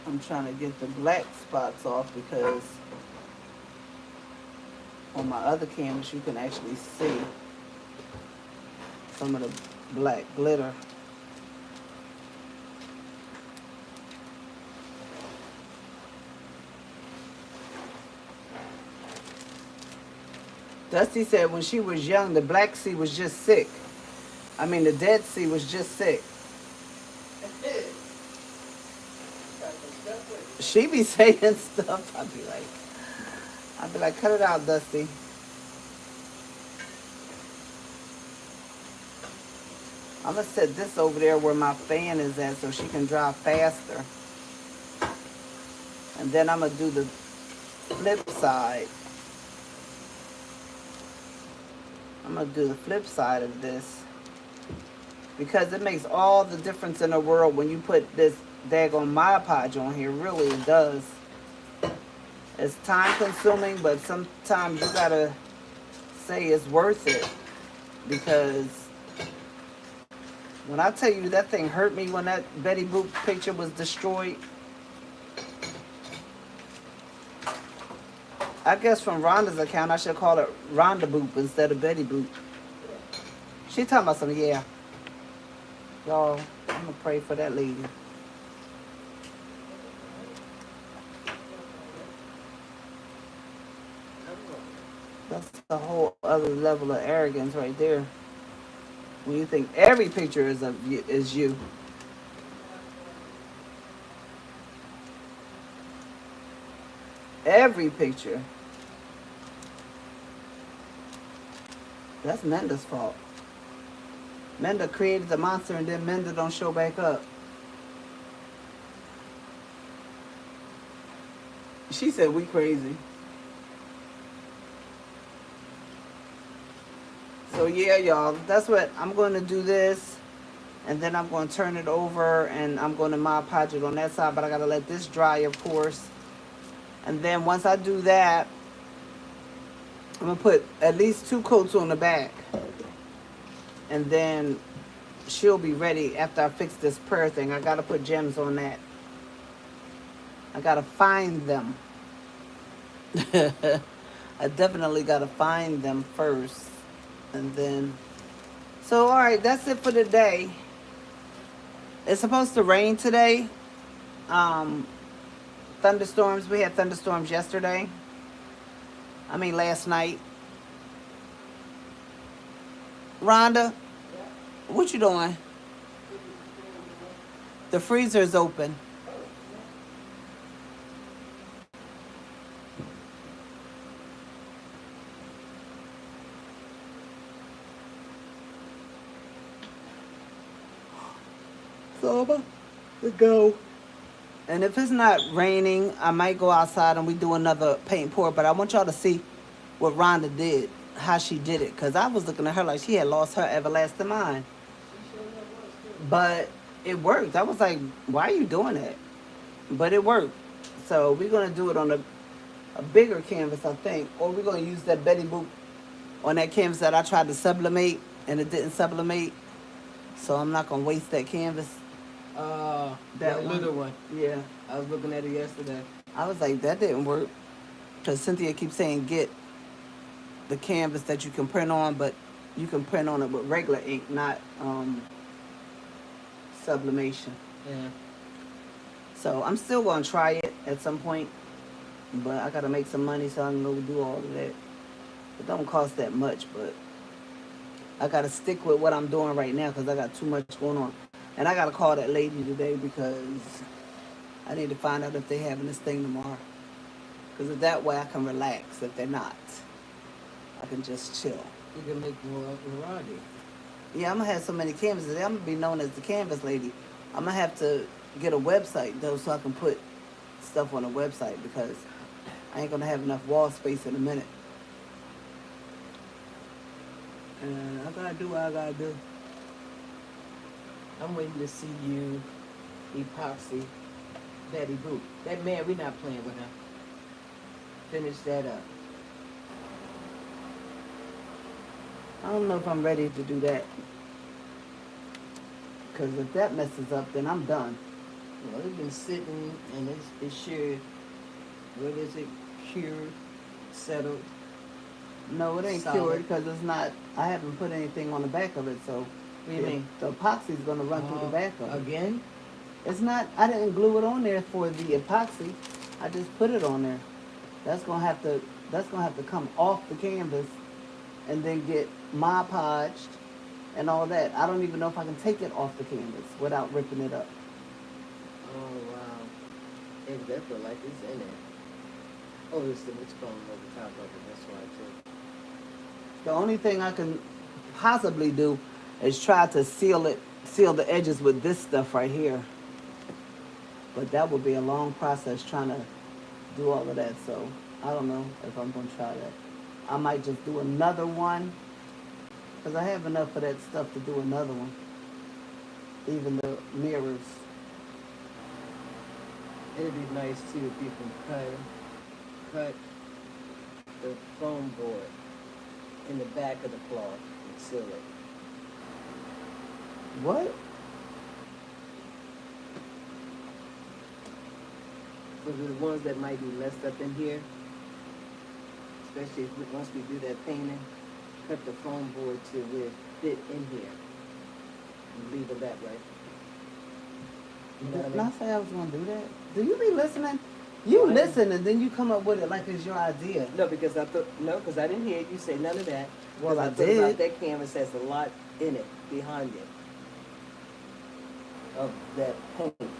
I'm trying to get the black spots off because on my other cameras you can actually see some of the black glitter. Dusty said when she was young, the Black Sea was just sick. I mean, the Dead Sea was just sick. She be saying stuff. I'd be like, cut it out, Dusty. I'm gonna set this over there where my fan is at so she can drive faster. And then I'm gonna do the flip side. I'm gonna do the flip side of this because it makes all the difference in the world when you put this daggone Mod Podge on here. Really, it does. It's time consuming, but sometimes you gotta say it's worth it because when I tell you that thing hurt me when that Betty Boop picture was destroyed, I guess from Rhonda's account I should call it Rhonda Boop instead of Betty Boop. She talking about some, yeah. Y'all, I'm gonna pray for that lady. That's a whole other level of arrogance right there. When you think every picture is you. Every picture. That's Menda's fault. Menda created the monster and then Menda don't show back up. She said we crazy. So yeah, y'all, that's what I'm going to do this. And then I'm going to turn it over and I'm going to Mod Podge it on that side. But I got to let this dry, of course. And then once I do that, I'm going to put at least 2 coats on the back. And then she'll be ready after I fix this prayer thing. I got to put gems on that. I got to find them. I definitely got to find them first. And then... So, all right, that's it for today. It's supposed to rain today. Thunderstorms. We had thunderstorms yesterday. I mean, last night. Rhonda, what you doing? The freezer is open. So I'm about to go. And if it's not raining, I might go outside and we do another paint pour. But I want y'all to see what Rhonda did, how she did it. Because I was looking at her like she had lost her everlasting mind. But it worked. I was like, why are you doing that? But it worked. So we're going to do it on a bigger canvas, I think. Or we're going to use that Betty Boop on that canvas that I tried to sublimate and it didn't sublimate. So I'm not going to waste that canvas. That little one. Yeah. I was looking at it yesterday. I was like, that didn't work. Because Cynthia keeps saying get the canvas that you can print on, but you can print on it with regular ink, not sublimation. Yeah. So I'm still going to try it at some point, but I got to make some money so I can go do all of that. It don't cost that much, but I got to stick with what I'm doing right now because I got too much going on. And I got to call that lady today because I need to find out if they're having this thing tomorrow. Because if that way I can relax. If they're not, I can just chill. You can make more variety. Yeah, I'm going to have so many canvases. I'm going to be known as the canvas lady. I'm going to have to get a website, though, so I can put stuff on a website because I ain't going to have enough wall space in a minute. And I got to do what I got to do. I'm waiting to see you epoxy Betty Boop. That man, we not playing with him. Finish that up. I don't know if I'm ready to do that. Because if that messes up, then I'm done. Well, it's been sitting and it should, what is it, cured, settled. No, it ain't Solid. cured because it's not, I haven't put anything on the back of it, so. What do you mean? The epoxy's going to run through the back of it. Again? It's not, I didn't glue it on there for the epoxy. I just put it on there. That's going to have to come off the canvas and then get Mod Podged and all that. I don't even know if I can take it off the canvas without ripping it up. Oh, wow. Yeah, that feel like it's in there. Oh, it's going over top of it. That's why I took. The only thing I can possibly do is try to seal the edges with this stuff right here. But that would be a long process trying to do all of that. So I don't know if I'm going to try that. I might just do another one because I have enough of that stuff to do another one. Even the mirrors. It'd be nice too if you can cut the foam board in the back of the cloth and seal it. What? For the ones that might be messed up in here, especially once we do that painting, cut the foam board to where it fit in here. And leave it that way. You know what I Did I mean? say I was going to do that? Do you be listening? You listen and then you come up with it like it's your idea. No, because I didn't hear you say none of that. Well, I thought about did. that canvas has a lot in it behind it of that paint.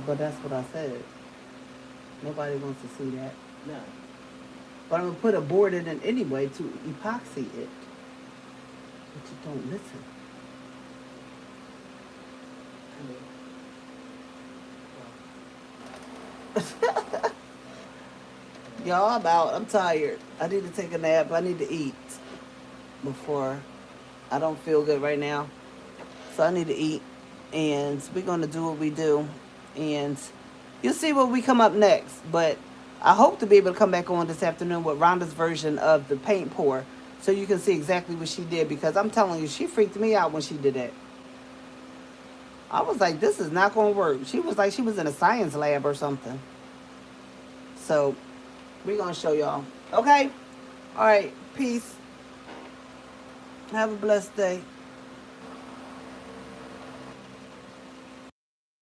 But that's what I said. Nobody wants to see that. No. But I'm going to put a board in it anyway to epoxy it. But you don't listen. I mean, Y'all, I'm tired. I need to take a nap. I need to eat before. I don't feel good right now. So I need to eat. And we're going to do what we do. And you'll see what we come up next. But I hope to be able to come back on this afternoon with Rhonda's version of the paint pour. So you can see exactly what she did. Because I'm telling you, she freaked me out when she did that. I was like, this is not going to work. She was like, she was in a science lab or something. So we're going to show y'all. Okay? All right. Peace. Have a blessed day.